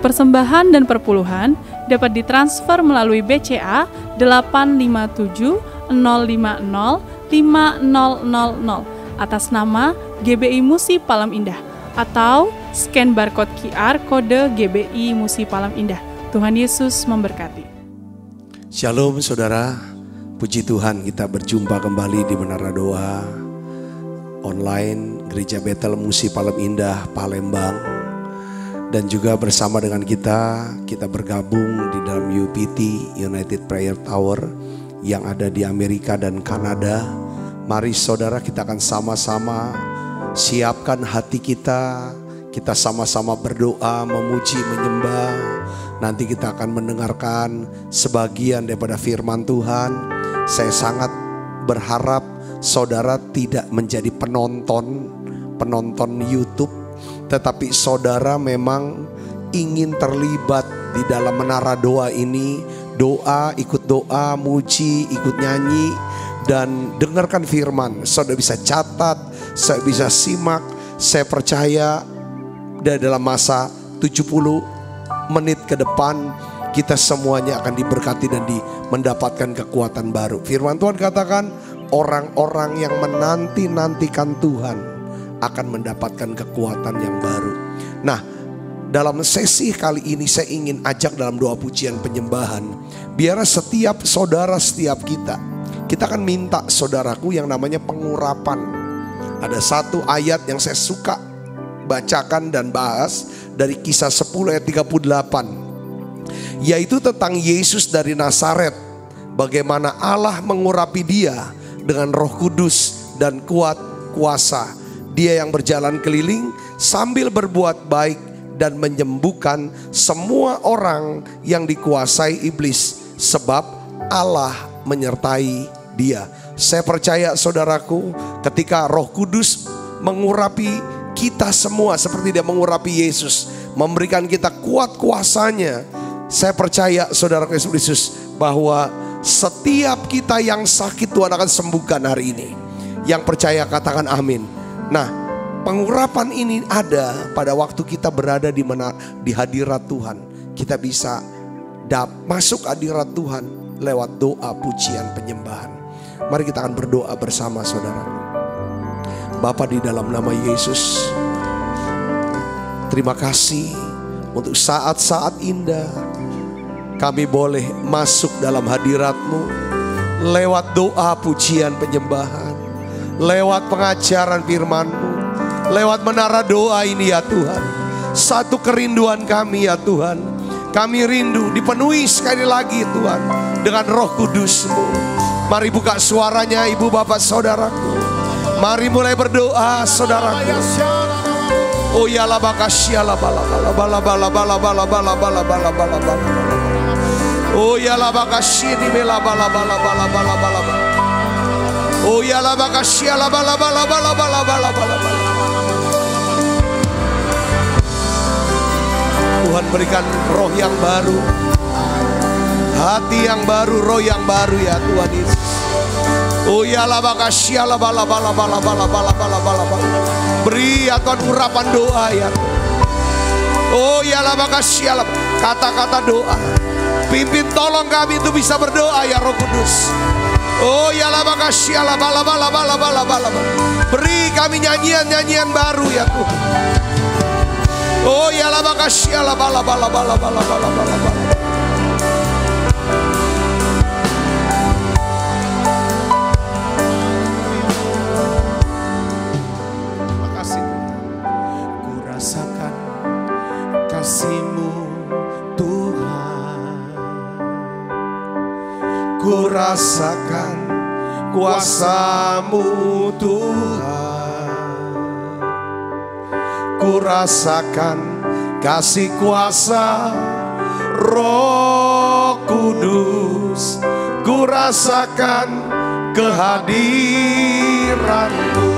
Persembahan dan perpuluhan dapat ditransfer melalui BCA 857 050 5000 atas nama GBI Musi Palem Indah atau scan barcode QR kode GBI Musi Palem Indah. Tuhan Yesus memberkati. Shalom saudara, puji Tuhan kita berjumpa kembali di Menara Doa online Gereja Betel Musi Palem Indah, Palembang. Dan juga bersama dengan kita bergabung di dalam UPT, United Prayer Tower yang ada di Amerika dan Kanada. Mari saudara, kita akan sama-sama siapkan hati kita sama-sama berdoa, memuji, menyembah. Nanti kita akan mendengarkan sebagian daripada firman Tuhan. Saya sangat berharap saudara tidak menjadi penonton YouTube, tetapi saudara memang ingin terlibat di dalam menara doa ini. Doa, ikut doa, muji, ikut nyanyi, dan dengarkan firman. Saudara bisa catat, saya bisa simak. Saya percaya dalam masa 70 menit ke depan kita semuanya akan diberkati dan mendapatkan kekuatan baru. Firman Tuhan katakan orang-orang yang menanti-nantikan Tuhan akan mendapatkan kekuatan yang baru. Nah, dalam sesi kali ini saya ingin ajak dalam doa pujian penyembahan. Biar setiap saudara, setiap kita akan minta saudaraku yang namanya pengurapan. Ada satu ayat yang saya suka bacakan dan bahas dari Kisah 10 ayat 38. Yaitu tentang Yesus dari Nazaret. Bagaimana Allah mengurapi dia dengan Roh Kudus dan kuat kuasa. Dia yang berjalan keliling sambil berbuat baik dan menyembuhkan semua orang yang dikuasai iblis, sebab Allah menyertai dia. Saya percaya saudaraku, ketika Roh Kudus mengurapi kita semua seperti dia mengurapi Yesus, memberikan kita kuat kuasanya. Saya percaya saudara Yesus bahwa setiap kita yang sakit Tuhan akan sembuhkan hari ini. Yang percaya katakan amin. Nah, pengurapan ini ada pada waktu kita berada di hadirat Tuhan. Kita bisa masuk hadirat Tuhan lewat doa, pujian, penyembahan. Mari kita akan berdoa bersama saudara. Bapa, di dalam nama Yesus, terima kasih untuk saat-saat indah kami boleh masuk dalam hadirat-Mu lewat doa, pujian, penyembahan, lewat pengajaran firman-Mu, lewat menara doa ini ya Tuhan. Satu kerinduan kami ya Tuhan, kami rindu dipenuhi sekali lagi Tuhan dengan Roh Kudus-Mu. Mari buka suaranya ibu bapak saudaraku. Mari mulai berdoa saudaraku. Oh ya la bakasya la bala bala bala bala bala bala bala bala bala bala bala. Oh ya la bakasya ni bala bala bala bala bala bala. Oh ya la bakasya la bala bala bala bala bala bala. Tuhan berikan roh yang baru, hati yang baru, roh yang baru ya Tuhan Yesus. Oh ya la bakasya la bala bala bala bala bala bala bala. Beri ya Tuhan urapan doa ya. Oh ya la bakasya la, kata-kata doa. Pimpin tolong kami itu bisa berdoa ya Roh Kudus. Oh ya la bakasya la bala bala bala bala bala. Beri kami nyanyian-nyanyian baru ya Tuhan. Oh ya la bakasya la bala bala bala bala bala bala. Terima kasih. Ku rasakan kasih-Mu Tuhan. Ku rasakan kuasa-Mu Tuhan. Ku rasakan kasih kuasa Roh Kudus. Ku rasakan kehadiran-Mu.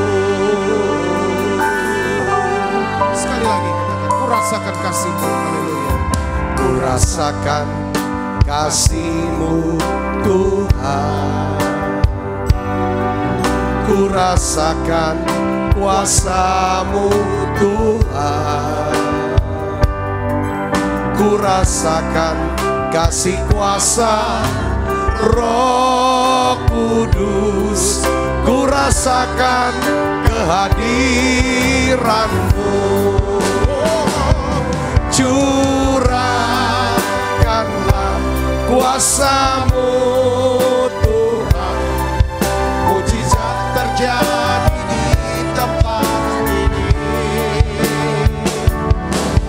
Sekali lagi katakan, ku rasakan kasih-Mu. Haleluya. Ku rasakan kasih-Mu Tuhan. Ku rasakan kuasa-Mu Tuhan. Ku ku rasakan kasih kuasa Roh Kudus, ku rasakan kehadiran-Mu. Curahkanlah kuasa-Mu Tuhan, mujizat terjadi di tempat ini.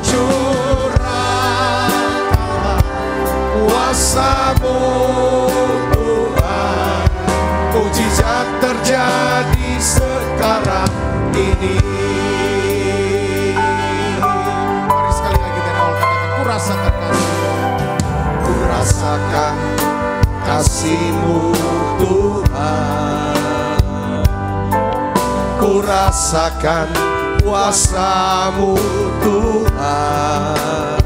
Curahkanlah kuasa-Mu Tuhan, mujizat terjadi sekarang ini. Mari sekali lagi dari awal katakan, ku rasakan kasih-Mu. Ku rasakan kasih-Mu Tuhan, ku rasakan kuasa-Mu Tuhan,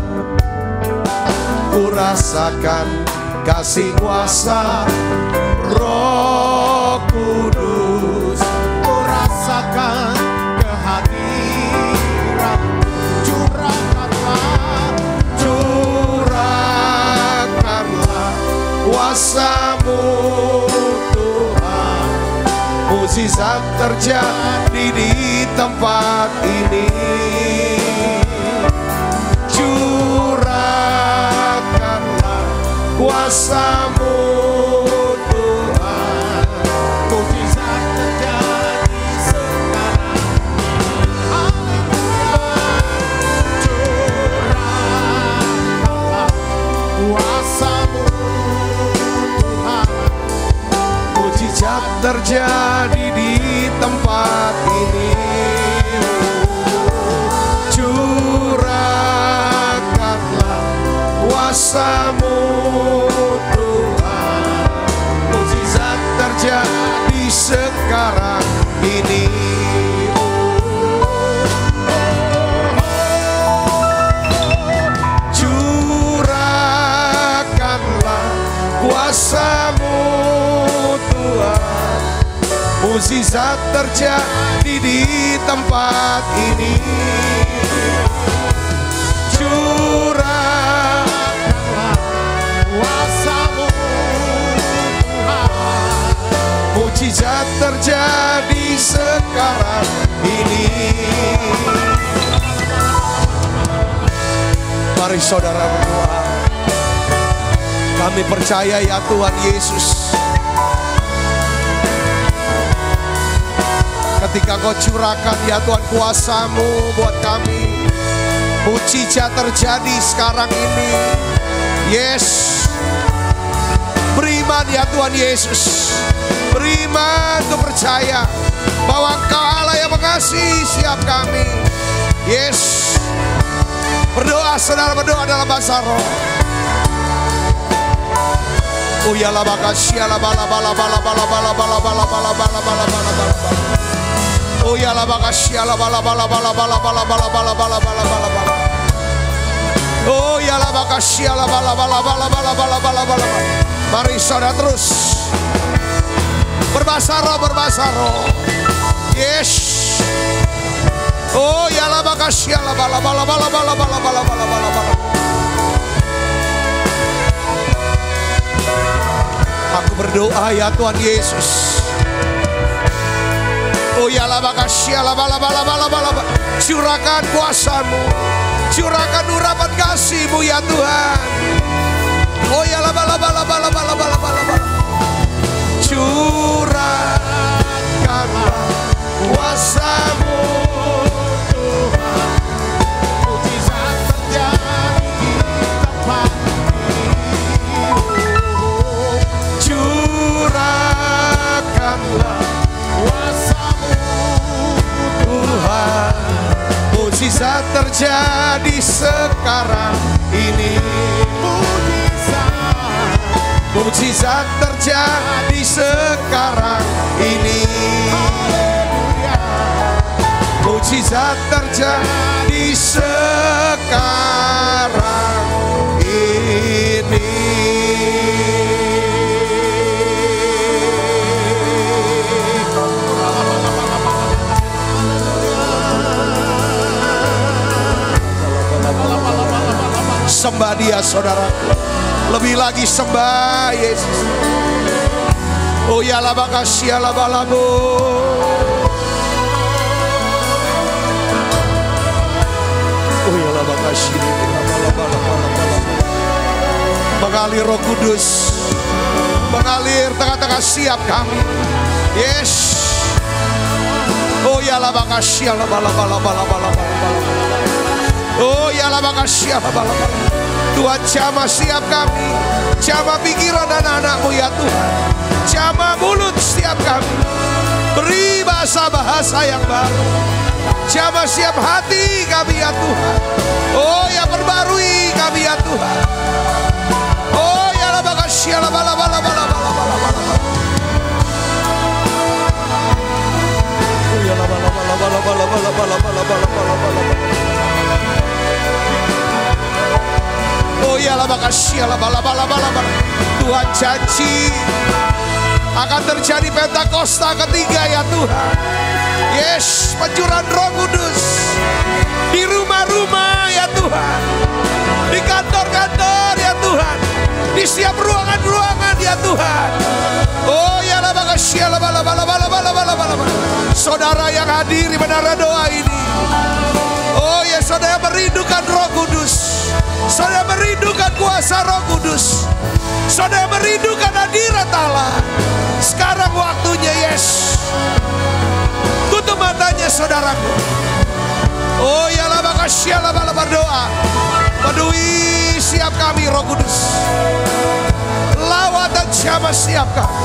ku rasakan kasih kuasa Roh Kudus, ku rasakan kehadiran. Curahkanlah kuasa-Mu Tuhan, mujizat terjadi di tempat ini. Curahkanlah kuasa-Mu Tuhan, mujizat terjadi sekarang. Curahkanlah kuasa-Mu Tuhan, mujizat terjadi di tempat ini. Curahkanlah kuasa-Mu Tuhan, mujizat terjadi sekarang ini. Curahkanlah kuasa-Mu Tuhan, mujizat terjadi di tempat ini. Curahkanlah kuasa-Mu Tuhan, mujizat terjadi sekarang ini. Mari saudara berdoa. Kami percaya ya Tuhan Yesus, ketika Kau curahkan ya Tuhan kuasa-Mu buat kami, mujizat terjadi sekarang ini. Yes, beriman ya Tuhan Yesus, beriman untuk percaya bahwa Engkau Allah yang mengasihi setiap kami. Yes, berdoa saudara, berdoa dalam bahasa roh. Oh ya la bakasya la bala bala bala bala bala bala bala bala bala bala bala. Oh ya la bakasya la bala bala bala bala bala bala bala bala bala bala. Oh ya la bakasya la bala bala bala bala bala bala bala. Mari saudara terus berbahasa roh, berbahasa roh. Yes. Oh ya la bakasya la bala bala bala bala bala bala bala bala. Aku berdoa ya Tuhan Yesus. Oh ya la bakasya la bala bala bala bala. Curahkan kuasa-Mu, curahkan urapan kasih-Mu ya Tuhan. Oh ya la bala bala bala bala bala bala. Curahkanlah kuasa-Mu Tuhan, mujizat terjadi di tempat ini. Curahkanlah kuasa-Mu Tuhan, mujizat terjadi sekarang ini. Mujizat terjadi sekarang ini. Mujizat terjadi sekarang ini. sembah Dia saudaraku. Lebih lagi sembah Yesus. Oh ya la makasih la balabo. Oh ya la makasih la balabo. Mengalir Roh Kudus, mengalir tengah-tengah siap kami. Yes. Oh ya la makasih la balabo. Oh ya la makasih la balabo. Tuhan jamah siap kami, jamah pikiran anak-anak-Mu ya Tuhan, jamah mulut setiap kami, beri bahasa-bahasa yang baru, jamah siap hati kami ya Tuhan. Oh ya perbarui kami ya Tuhan. Oh ya la makasih la balabo. Oh ya la oh ya la makasih la balaba. Tuhan janji akan terjadi Pentakosta ketiga ya Tuhan. Yes, pencurahan Roh Kudus di rumah-rumah ya Tuhan, di kantor-kantor ya Tuhan, di setiap ruangan-ruangan ya Tuhan. Oh ya la makasih la balaba. Saudara yang hadir di menara doa ini, oh ya saudara merindukan Roh Kudus, saudara merindukan kuasa Roh Kudus, saudara merindukan hadirat Allah. Sekarang waktunya, yes. Tutup matanya saudaraku. Oh ya la makasih la balaba, berdoa. Penuhi siap kami Roh Kudus. Lawatan jamah siap kami.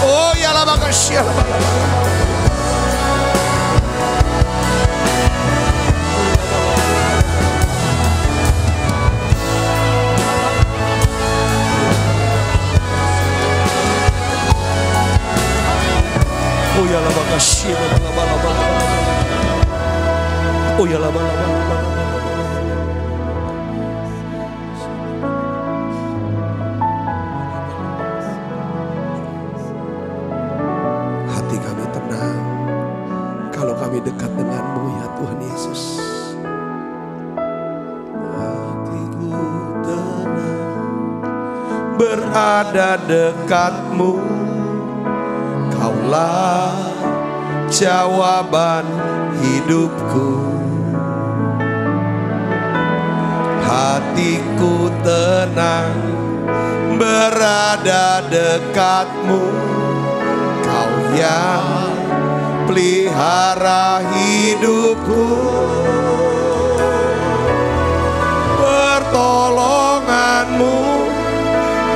Oh ya la makasih la balaba. Oh ya la makasih la balaba. Oh ya la balaba. Hati kami tenang kalau kami dekat dengan-Mu ya Tuhan Yesus. Hatiku tenang berada dekat-Mu. Kaulah jawaban hidupku. Hatiku tenang berada dekat-Mu. Kau yang pelihara hidupku. Pertolongan-Mu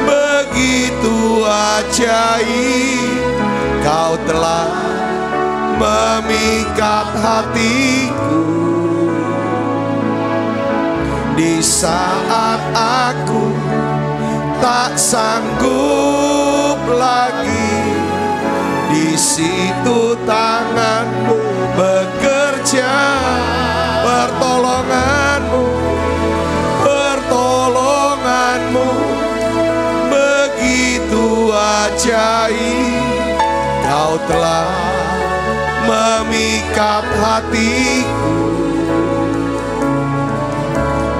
begitu ajaib. Kau telah memikat hatiku di saat aku tak sanggup lagi. Di situ tangan-Mu bekerja, pertolongan-Mu begitu ajaib. Kau telah memikat hatiku.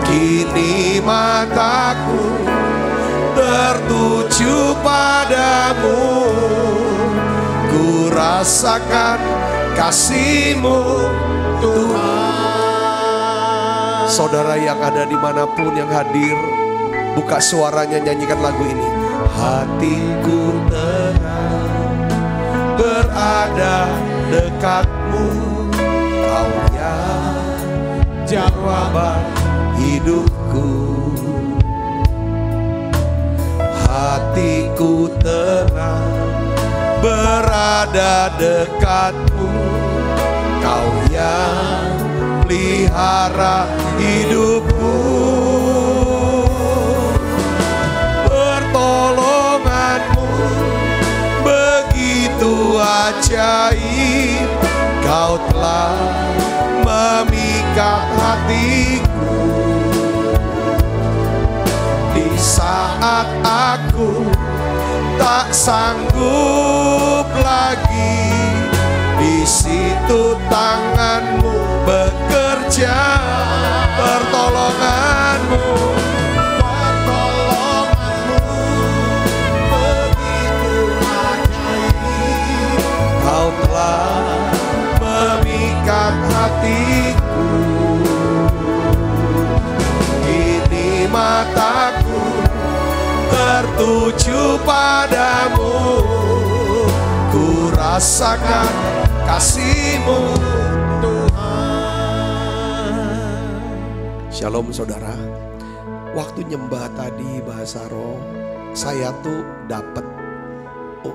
Kini mataku tertuju padamu. Ku rasakan kasih-Mu Tuhan. Saudara yang ada dimanapun yang hadir, buka suaranya, nyanyikan lagu ini. Hatiku tenang berada dekat-Mu. Kau yang jawaban hidupku. Hatiku tenang berada dekat-Mu. Kau yang pelihara hidupku. Pertolongan-Mu begitu ajaib. Kau telah memikat hatiku. Di saat aku tak sanggup lagi, di situ tangan-Mu bekerja, pertolongan-Mu hatiku, kini mataku tertuju padamu. Ku rasakan kasih-Mu Tuhan. Shalom saudara. Waktu nyembah tadi bahasa roh, saya tuh dapat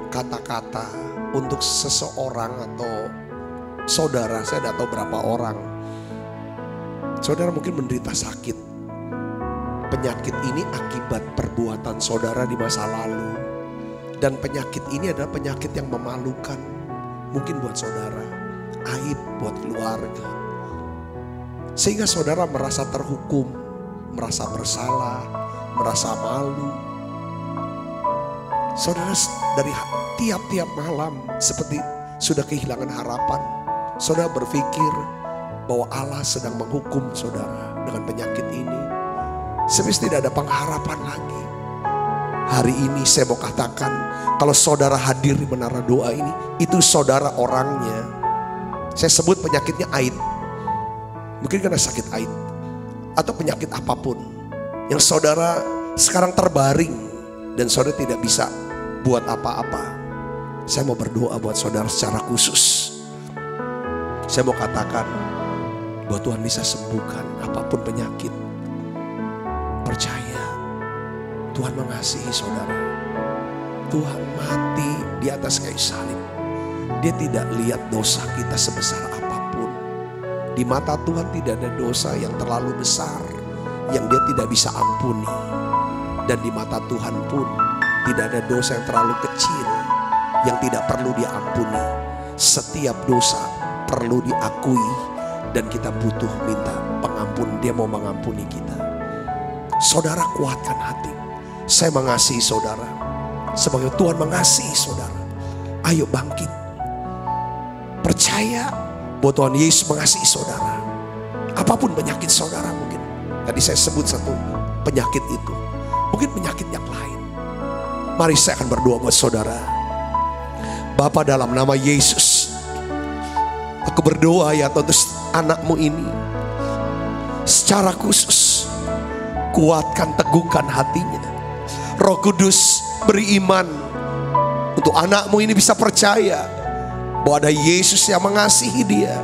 kata-kata untuk seseorang atau saudara. Saya tidak tahu berapa orang. Saudara mungkin menderita sakit. Penyakit ini akibat perbuatan saudara di masa lalu. Dan penyakit ini adalah penyakit yang memalukan. Mungkin buat saudara, aib buat keluarga. Sehingga saudara merasa terhukum, merasa bersalah, merasa malu. Saudara dari tiap-tiap malam seperti sudah kehilangan harapan. Saudara berpikir bahwa Allah sedang menghukum saudara dengan penyakit ini. Semestinya tidak ada pengharapan lagi. Hari ini saya mau katakan, kalau saudara hadir di menara doa ini, itu saudara orangnya. Saya sebut penyakitnya aid. Mungkin karena sakit aid. Atau penyakit apapun. Yang saudara sekarang terbaring. Dan saudara tidak bisa buat apa-apa. Saya mau berdoa buat saudara secara khusus. Saya mau katakan bahwa Tuhan bisa sembuhkan apapun penyakit. Percaya. Tuhan mengasihi saudara. Tuhan mati di atas kayu salib. Dia tidak lihat dosa kita sebesar apapun. Di mata Tuhan tidak ada dosa yang terlalu besar yang dia tidak bisa ampuni. Dan di mata Tuhan pun tidak ada dosa yang terlalu kecil yang tidak perlu dia ampuni. Setiap dosa perlu diakui dan kita butuh minta pengampun. Dia mau mengampuni kita. Saudara kuatkan hati. Saya mengasihi saudara. Sebagai Tuhan mengasihi saudara. Ayo bangkit. Percaya bahwa Tuhan Yesus mengasihi saudara. Apapun penyakit saudara mungkin. Tadi saya sebut satu penyakit itu. Mungkin penyakit yang lain. Mari saya akan berdoa buat saudara. Bapa dalam nama Yesus. Aku berdoa ya Tuhan untuk anakmu ini. Secara khusus. Kuatkan, teguhkan hatinya. Roh Kudus beri iman untuk anakmu ini bisa percaya bahwa ada Yesus yang mengasihi dia.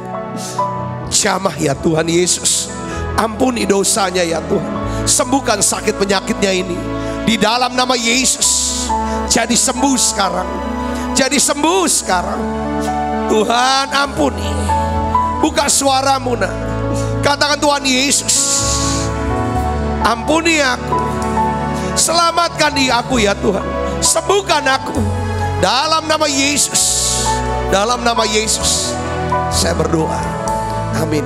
Jamah ya Tuhan Yesus. Ampuni dosanya ya Tuhan. Sembuhkan sakit penyakitnya ini. Di dalam nama Yesus. Jadi sembuh sekarang. Jadi sembuh sekarang. Tuhan ampuni. Buka suaramu nak. Katakan Tuhan Yesus. Ampuni aku. Selamatkan aku ya Tuhan. Sembuhkan aku. Dalam nama Yesus. Dalam nama Yesus. Saya berdoa. Amin.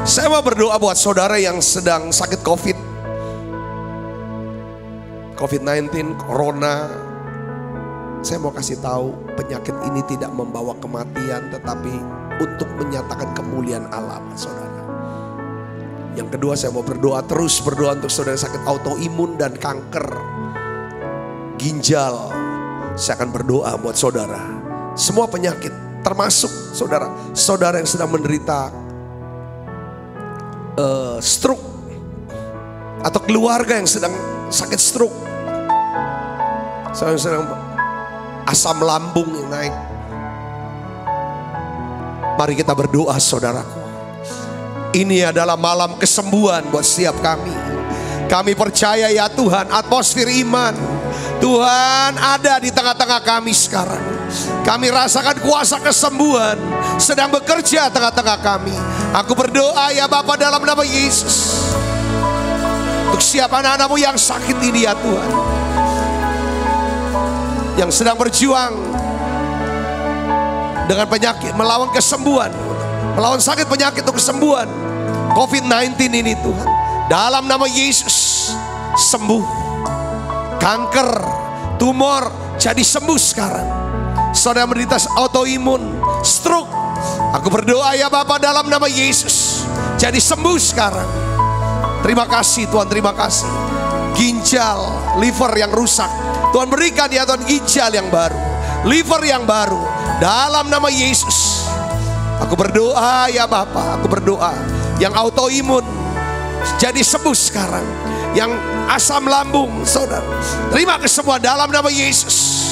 Saya mau berdoa buat saudara yang sedang sakit COVID-19, Corona. Saya mau kasih tahu penyakit ini tidak membawa kematian, tetapi untuk menyatakan kemuliaan Allah saudara. Yang kedua saya mau berdoa, terus berdoa untuk saudara yang sakit autoimun dan kanker ginjal. Saya akan berdoa buat saudara. Semua penyakit termasuk saudara yang sedang menderita stroke. Atau keluarga yang sedang sakit stroke. Saudara yang sedang asam lambung yang naik. Mari kita berdoa saudaraku. Ini adalah malam kesembuhan buat setiap kami. Kami percaya ya Tuhan, atmosfer iman Tuhan ada di tengah-tengah kami sekarang. Kami rasakan kuasa kesembuhan sedang bekerja tengah-tengah kami. Aku berdoa ya Bapa dalam nama Yesus. Untuk siapa anak-anakmu yang sakit ini ya Tuhan, yang sedang berjuang dengan penyakit, melawan kesembuhan, melawan sakit penyakit untuk kesembuhan COVID-19 ini Tuhan. Dalam nama Yesus, sembuh. Kanker, tumor, jadi sembuh sekarang. Saudara menderita autoimun, stroke. Aku berdoa ya Bapa dalam nama Yesus, jadi sembuh sekarang. Terima kasih Tuhan, terima kasih. Ginjal, liver yang rusak, Tuhan berikan ya Tuhan ginjal yang baru, liver yang baru. Dalam nama Yesus. Aku berdoa ya Bapa, aku berdoa yang autoimun jadi sembuh sekarang. Yang asam lambung, saudara, terima kesembuhan dalam nama Yesus.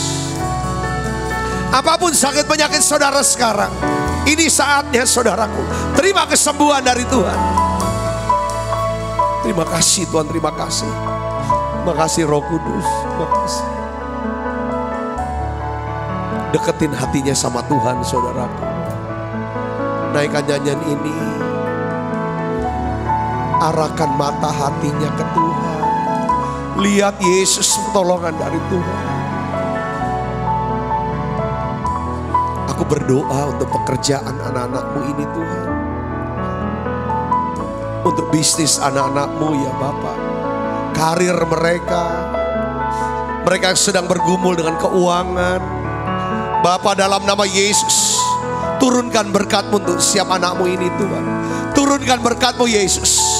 Apapun sakit penyakit saudara sekarang, ini saatnya saudaraku, terima kesembuhan dari Tuhan. Terima kasih Tuhan, terima kasih. Terima kasih Roh Kudus, terima kasih. Deketin hatinya sama Tuhan saudaraku. Naikkan nyanyian ini. Arahkan mata hatinya ke Tuhan. Lihat Yesus pertolongan dari Tuhan. Aku berdoa untuk pekerjaan anak-anakmu ini Tuhan. Untuk bisnis anak-anakmu ya Bapa. Karir mereka. Mereka yang sedang bergumul dengan keuangan. Bapa, dalam nama Yesus, turunkan berkat-Mu untuk setiap anakmu ini Tuhan. Turunkan berkat-Mu Yesus.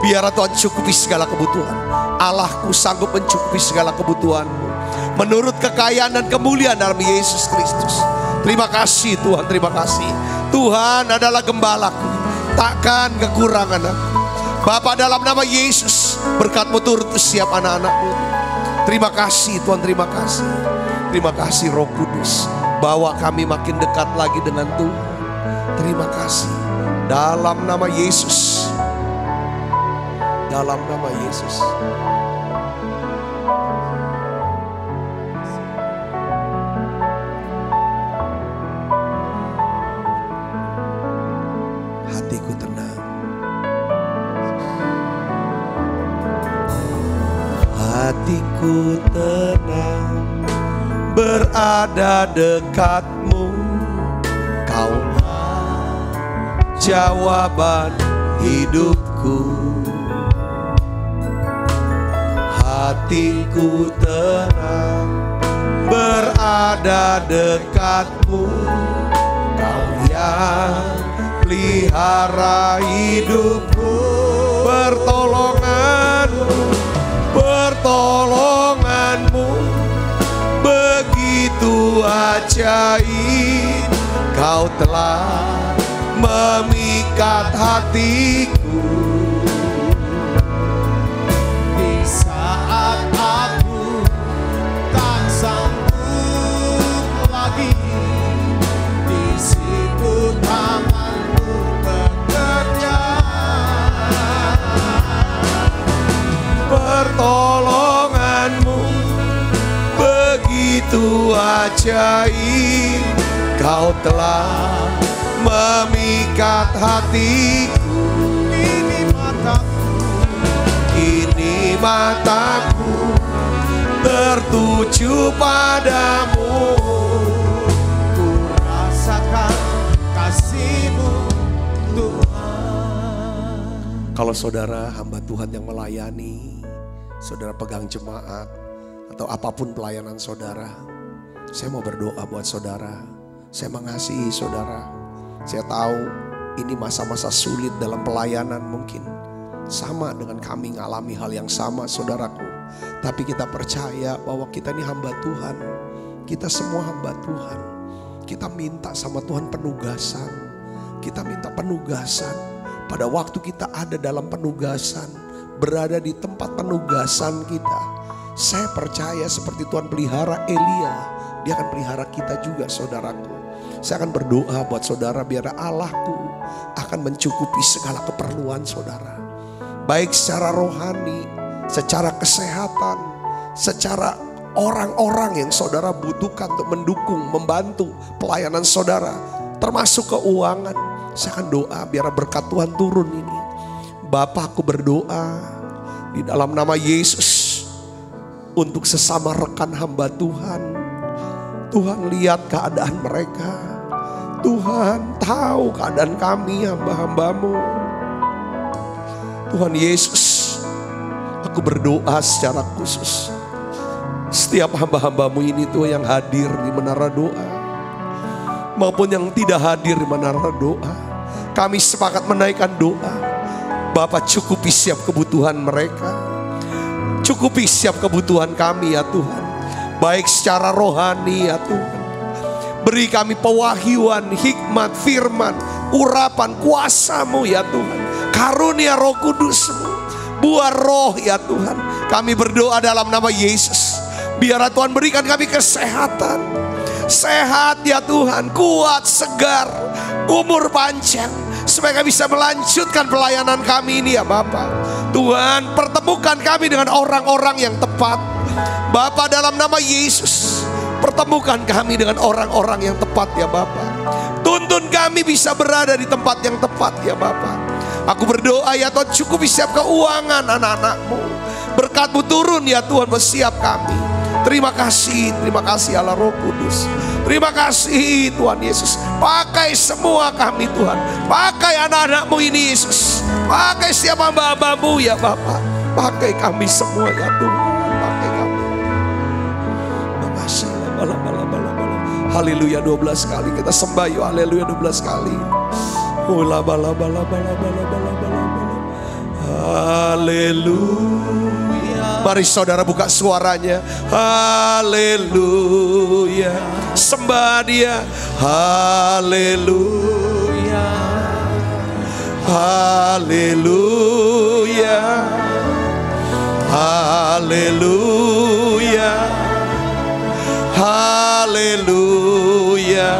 Biar Tuhan cukupi segala kebutuhan. Allahku sanggup mencukupi segala kebutuhanmu menurut kekayaan dan kemuliaan dalam Yesus Kristus. Terima kasih Tuhan, terima kasih. Tuhan adalah gembalaku, takkan kekurangan aku. Bapa, dalam nama Yesus, berkat-Mu turut setiap anak-anakmu. Terima kasih Tuhan, terima kasih. Terima kasih Roh Kudus, bawa kami makin dekat lagi dengan Tuhan. Terima kasih. Dalam nama Yesus. Dalam nama Yesus. Hatiku tenang. Hatiku tenang, berada dekatmu. Kaulah jawaban hidupku. Hatiku tenang, berada dekatmu. Kau yang pelihara hidupku. Pertolonganmu begitu ajaib. Kau telah memikat hatiku. Pertolonganmu begitu ajaib. Kau telah memikat hatiku. Kini mataku tertuju padamu. Ku rasakan kasih-Mu Tuhan. Kalau saudara hamba Tuhan yang melayani, saudara pegang jemaat, atau apapun pelayanan saudara, saya mau berdoa buat saudara. Saya mengasihi saudara. Saya tahu ini masa-masa sulit dalam pelayanan mungkin. Sama dengan kami ngalami hal yang sama saudaraku. Tapi kita percaya bahwa kita ini hamba Tuhan. Kita semua hamba Tuhan. Kita minta sama Tuhan penugasan. Kita minta penugasan. Pada waktu kita ada dalam penugasan, berada di tempat penugasan kita, saya percaya seperti Tuhan pelihara Elia, Dia akan pelihara kita juga saudaraku. Saya akan berdoa buat saudara biar Allahku akan mencukupi segala keperluan saudara. Baik secara rohani, secara kesehatan, secara orang-orang yang saudara butuhkan untuk mendukung, membantu pelayanan saudara. Termasuk keuangan. Saya akan doa biar berkat Tuhan turun ini. Bapa, aku berdoa di dalam nama Yesus untuk sesama rekan hamba Tuhan. Tuhan lihat keadaan mereka. Tuhan tahu keadaan kami hamba-hambamu. Tuhan Yesus, aku berdoa secara khusus. Setiap hamba-hambamu ini Tuhan yang hadir di menara doa, maupun yang tidak hadir di menara doa, kami sepakat menaikkan doa. Bapa, cukupi setiap kebutuhan mereka. Cukupi setiap kebutuhan kami ya Tuhan. Baik secara rohani ya Tuhan, Beri kami pewahyuan, hikmat, firman, urapan, kuasa-Mu ya Tuhan. Karunia Roh Kudus-Mu, buah roh ya Tuhan. Kami berdoa dalam nama Yesus. Biarlah Tuhan berikan kami kesehatan. Sehat ya Tuhan, kuat, segar, umur panjang. Supaya kami bisa melanjutkan pelayanan kami ini ya Bapa. Tuhan, pertemukan kami dengan orang-orang yang tepat. Bapa, dalam nama Yesus, pertemukan kami dengan orang-orang yang tepat ya Bapa. Tuntun kami bisa berada di tempat yang tepat ya Bapa. Aku berdoa ya Tuhan, cukupi setiap keuangan anak-anak-Mu. Berkat-Mu turun ya Tuhan, bersiap kami. Terima kasih Allah Roh Kudus. Terima kasih Tuhan Yesus. Pakai semua kami Tuhan. Pakai anak-anak-Mu ini Yesus. Pakai setiap hamba-hamba-Mu ya Bapa. Pakai kami semua ya Tuhan. Pakai kami. Haleluya 12 kali. Kita sembah yuk, haleluya 12 kali. Haleluya. Mari saudara buka suaranya. Haleluya. Sembah Dia. Haleluya. Haleluya. Haleluya. Haleluya. Haleluya.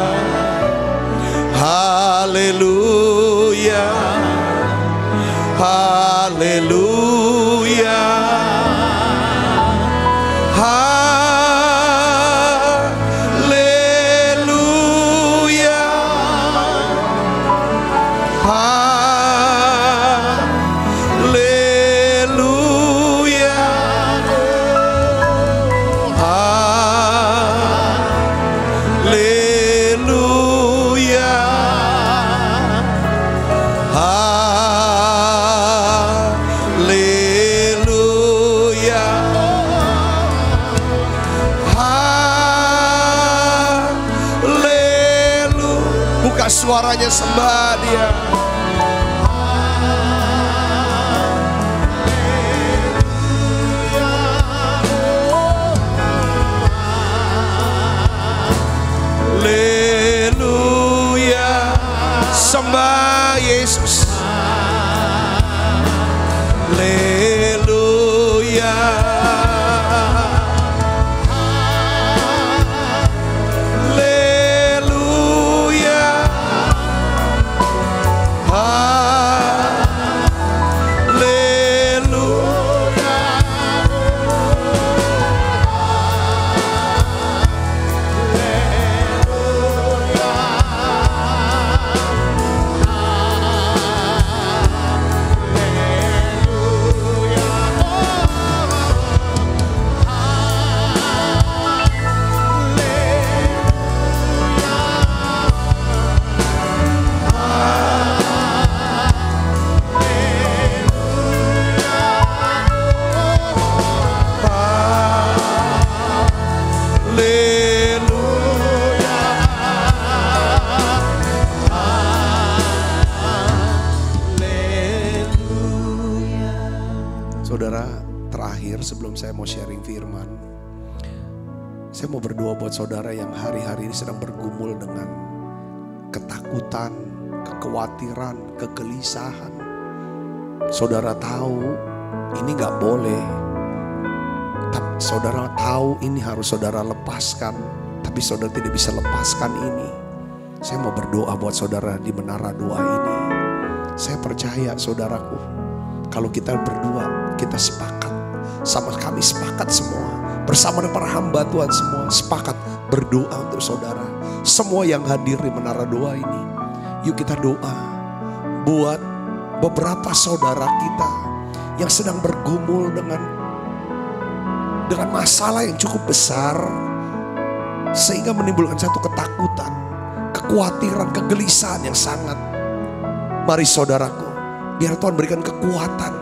Haleluya. Haleluya. Haleluya. Haleluya. Haleluya. Haleluya. Buka suaranya, sembah Dia. Haleluya. Sembah Yesus. Haleluya. Haleluya. Haleluya. Saudara, terakhir sebelum saya mau sharing firman, saya mau berdoa buat saudara yang hari-hari ini sedang bergumul dengan ketakutan, kekhawatiran, kegelisahan. Saudara tahu ini gak boleh, tapi saudara tahu ini harus saudara lepaskan, tapi saudara tidak bisa lepaskan ini. Saya mau berdoa buat saudara di menara doa ini. Saya percaya saudaraku, kalau kita berdua, kita sepakat, sama kami sepakat semua, bersama dengan para hamba Tuhan semua, sepakat berdoa untuk saudara. Semua yang hadir di menara doa ini, yuk kita doa buat beberapa saudara kita yang sedang bergumul dengan masalah yang cukup besar, sehingga menimbulkan satu ketakutan, kekhawatiran, kegelisahan yang sangat. Mari saudaraku, biar Tuhan berikan kekuatan,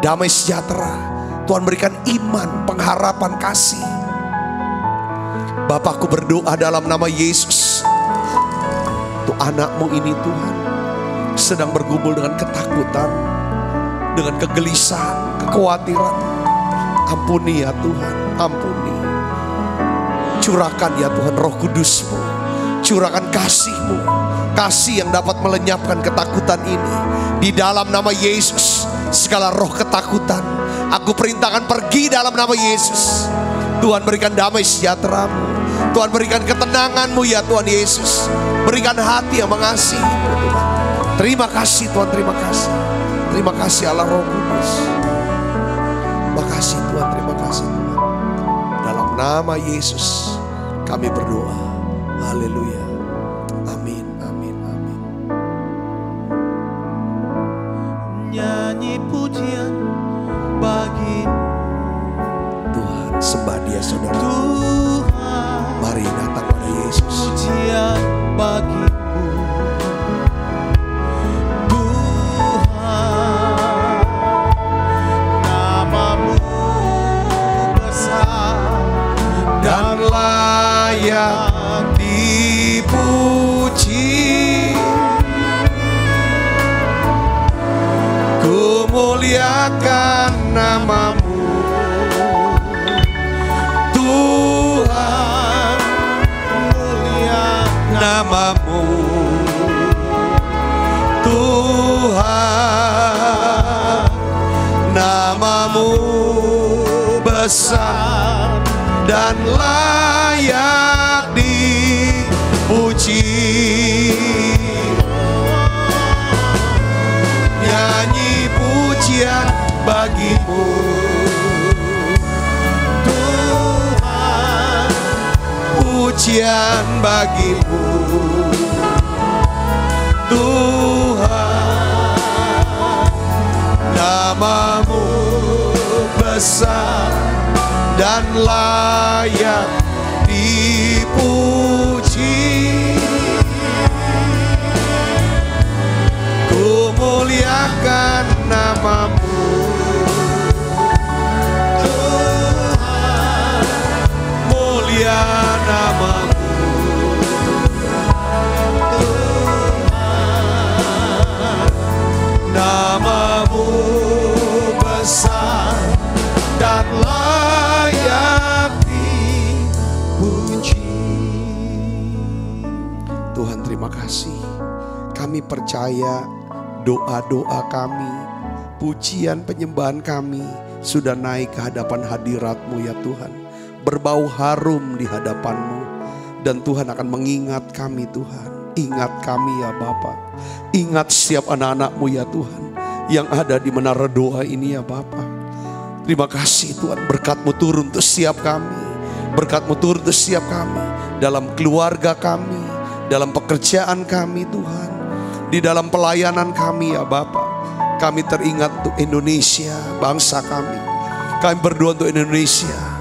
damai sejahtera. Tuhan berikan iman, pengharapan, kasih. Bapakku berdoa dalam nama Yesus, untuk anak-Mu ini Tuhan, sedang bergumul dengan ketakutan, dengan kegelisahan, kekhawatiran. Ampuni ya Tuhan, ampuni. Curahkan ya Tuhan Roh Kudus-Mu. Curahkan kasih-Mu, kasih yang dapat melenyapkan ketakutan ini. Di dalam nama Yesus, segala roh ketakutan aku perintahkan pergi dalam nama Yesus. Tuhan berikan damai sejahtera-Mu, Tuhan berikan ketenangan-Mu ya Tuhan Yesus. Berikan hati yang mengasihi Tuhan. Terima kasih Tuhan, terima kasih. Terima kasih Allah Roh Kudus. Terima kasih Tuhan, terima kasih Tuhan. Dalam nama Yesus kami berdoa. Haleluya. Amin, amin, amin. Nyanyi pujian bagi Tuhan, sembah Dia saudara. Tuhan. Mari datang pada Yesus. Pujian bagimu Tuhan, namamu besar Dan layak dipuji. Ku muliakan namamu Tuhan, mulia namamu Tuhan, namamu besar dan layak dipuji. Nyanyi pujian bagimu Tuhan, pujian bagimu Tuhan, namamu besar dan layak dipuji. Ku muliakan namamu Tuhan, mulia namamu Tuhan, namamu besar dan layak dipuji. Tuhan terima kasih. Kami percaya doa-doa kami, pujian penyembahan kami sudah naik ke hadapan hadirat-Mu ya Tuhan. Berbau harum di hadapan-Mu. Dan Tuhan akan mengingat kami Tuhan. Ingat kami ya Bapa. Ingat setiap anak-anak-Mu ya Tuhan, yang ada di menara doa ini ya Bapa. Terima kasih Tuhan, berkat-Mu turun untuk setiap kami. Berkat-Mu turun untuk setiap kami. Dalam keluarga kami, dalam pekerjaan kami Tuhan. Di dalam pelayanan kami ya Bapa. Kami teringat untuk Indonesia, bangsa kami. Kami berdoa untuk Indonesia.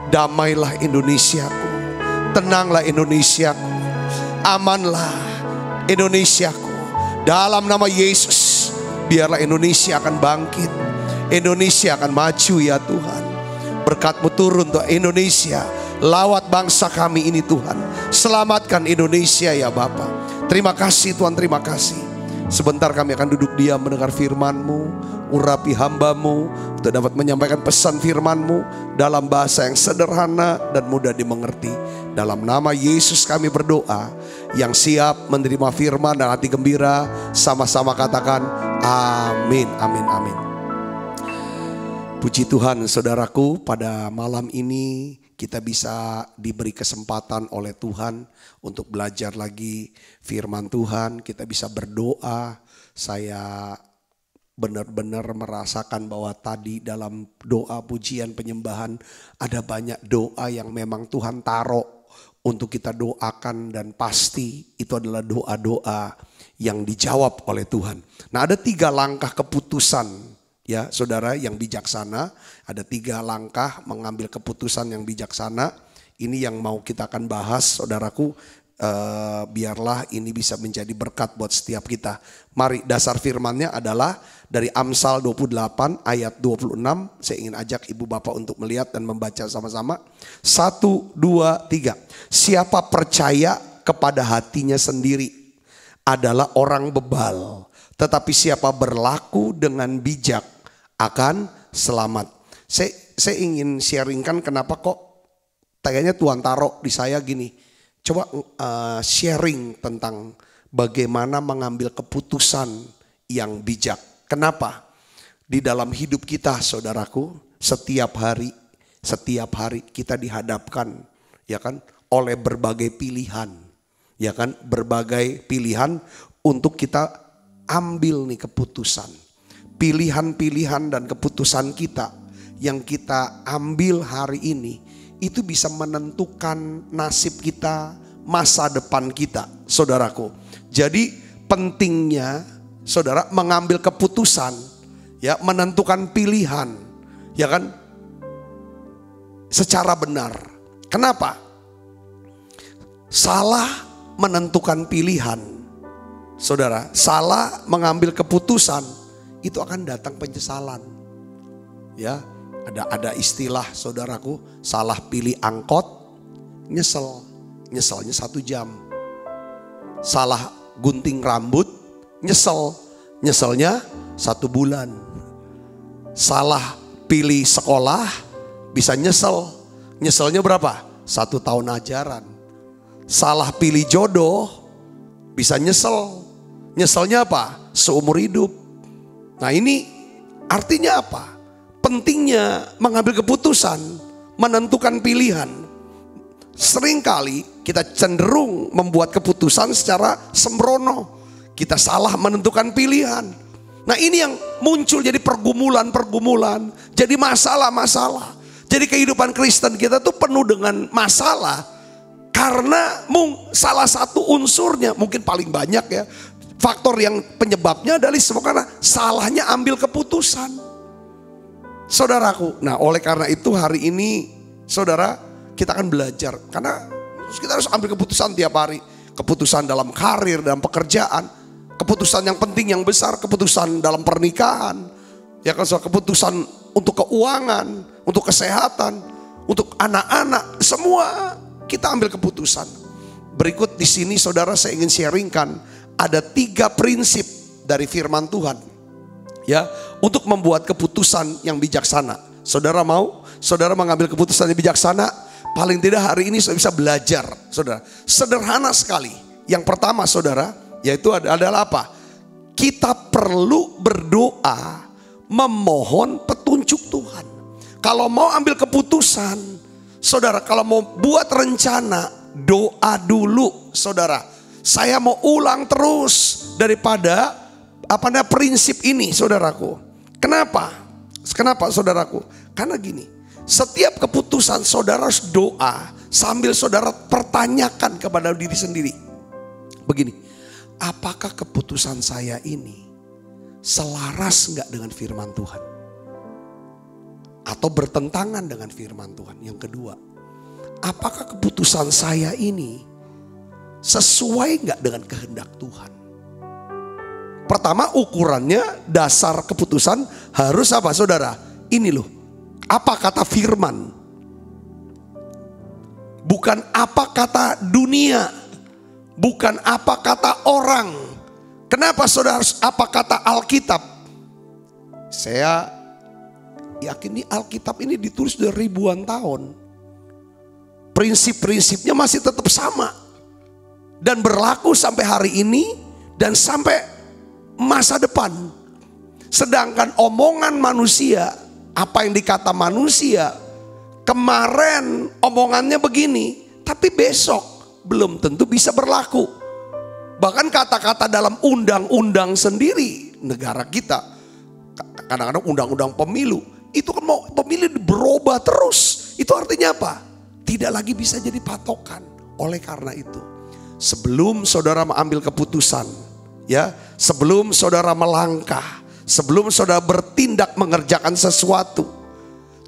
Damailah Indonesiaku, tenanglah Indonesiaku, amanlah Indonesiaku. Dalam nama Yesus, biarlah Indonesia akan bangkit. Indonesia akan maju ya Tuhan. Berkat-Mu turun untuk Indonesia. Lawat bangsa kami ini Tuhan. Selamatkan Indonesia ya Bapa. Terima kasih Tuhan, terima kasih. Sebentar kami akan duduk diam mendengar firman-Mu. Urapi hamba-Mu untuk dapat menyampaikan pesan firman-Mu dalam bahasa yang sederhana dan mudah dimengerti. Dalam nama Yesus kami berdoa. Yang siap menerima firman dan hati gembira, sama-sama katakan amin, amin, amin. Puji Tuhan saudaraku, pada malam ini kita bisa diberi kesempatan oleh Tuhan untuk belajar lagi firman Tuhan. Kita bisa berdoa. Saya benar-benar merasakan bahwa tadi dalam doa pujian penyembahan ada banyak doa yang memang Tuhan taruh untuk kita doakan, dan pasti itu adalah doa-doa yang dijawab oleh Tuhan. Nah, ada 3 langkah keputusan ya saudara yang bijaksana. Ada 3 langkah mengambil keputusan yang bijaksana. Ini yang mau kita akan bahas saudaraku. Biarlah ini bisa menjadi berkat buat setiap kita. Mari, dasar firmannya adalah dari Amsal 28 ayat 26. Saya ingin ajak ibu bapak untuk melihat dan membaca sama-sama. 1, 2, 3. Siapa percaya kepada hatinya sendiri adalah orang bebal, tetapi siapa berlaku dengan bijak akan selamat. Saya ingin sharingkan kenapa kok kayaknya Tuhan taruh di saya gini. Coba sharing tentang bagaimana mengambil keputusan yang bijak. Kenapa? Di dalam hidup kita, saudaraku, setiap hari kita dihadapkan, ya kan, oleh berbagai pilihan, ya kan, berbagai pilihan untuk kita ambil nih keputusan. Pilihan-pilihan dan keputusan kita yang kita ambil hari ini itu bisa menentukan nasib kita, masa depan kita, saudaraku. Jadi pentingnya saudara mengambil keputusan, ya, menentukan pilihan, ya kan, secara benar. Kenapa? Salah menentukan pilihan, saudara, salah mengambil keputusan, itu akan datang penyesalan. Ya, ada istilah, saudaraku, salah pilih angkot, nyeselnya 1 jam. Salah gunting rambut, nyeselnya 1 bulan. Salah pilih sekolah, bisa nyeselnya berapa? 1 tahun ajaran. Salah pilih jodoh, bisa nyeselnya apa? Seumur hidup. Nah, ini artinya apa? Pentingnya mengambil keputusan, menentukan pilihan. Seringkali kita cenderung membuat keputusan secara sembrono. Kita salah menentukan pilihan. Nah, ini yang muncul jadi pergumulan, jadi masalah-masalah. Jadi kehidupan Kristen kita tuh penuh dengan masalah. Karena salah satu unsurnya, mungkin paling banyak ya, faktor yang penyebabnya adalah semua karena salahnya ambil keputusan. Saudaraku, nah oleh karena itu hari ini saudara, kita akan belajar. Karena kita harus ambil keputusan tiap hari. Keputusan dalam karir, dalam pekerjaan. Keputusan yang penting, yang besar. Keputusan dalam pernikahan. Ya kan, keputusan untuk keuangan, untuk kesehatan, untuk anak-anak. Semua kita ambil keputusan. Berikut di sini saudara, saya ingin sharingkan. Ada 3 prinsip dari firman Tuhan. Ya, untuk membuat keputusan yang bijaksana. Saudara mau? Saudara mengambil keputusan yang bijaksana? Paling tidak hari ini saya bisa belajar, saudara. Sederhana sekali. Yang pertama, saudara, yaitu adalah apa? Kita perlu berdoa, memohon petunjuk Tuhan. Kalau mau ambil keputusan, saudara, kalau mau buat rencana, doa dulu, saudara. Saya mau ulang terus daripada prinsip ini, saudaraku. Kenapa? Kenapa, saudaraku? Karena gini, setiap keputusan saudara harus doa sambil saudara pertanyakan kepada diri sendiri. Begini, apakah keputusan saya ini selaras enggak dengan firman Tuhan? Atau bertentangan dengan firman Tuhan? Yang kedua, apakah keputusan saya ini sesuai enggak dengan kehendak Tuhan? Pertama, ukurannya, dasar keputusan harus apa, saudara? Ini loh, apa kata firman? Bukan apa kata dunia, bukan apa kata orang. Kenapa saudara harus apa kata Alkitab? Saya yakin nih Alkitab ini ditulis sudah ribuan tahun. Prinsip-prinsipnya masih tetap sama. Dan berlaku sampai hari ini dan sampai masa depan. Sedangkan omongan manusia, apa yang dikata manusia, kemarin omongannya begini, tapi besok belum tentu bisa berlaku. Bahkan kata-kata dalam undang-undang sendiri negara kita, kadang-kadang undang-undang pemilu, itu kan mau pemilu berubah terus. Itu artinya apa? Tidak lagi bisa jadi patokan. Oleh karena itu, sebelum saudara mengambil keputusan, ya, sebelum saudara melangkah, sebelum saudara bertindak mengerjakan sesuatu,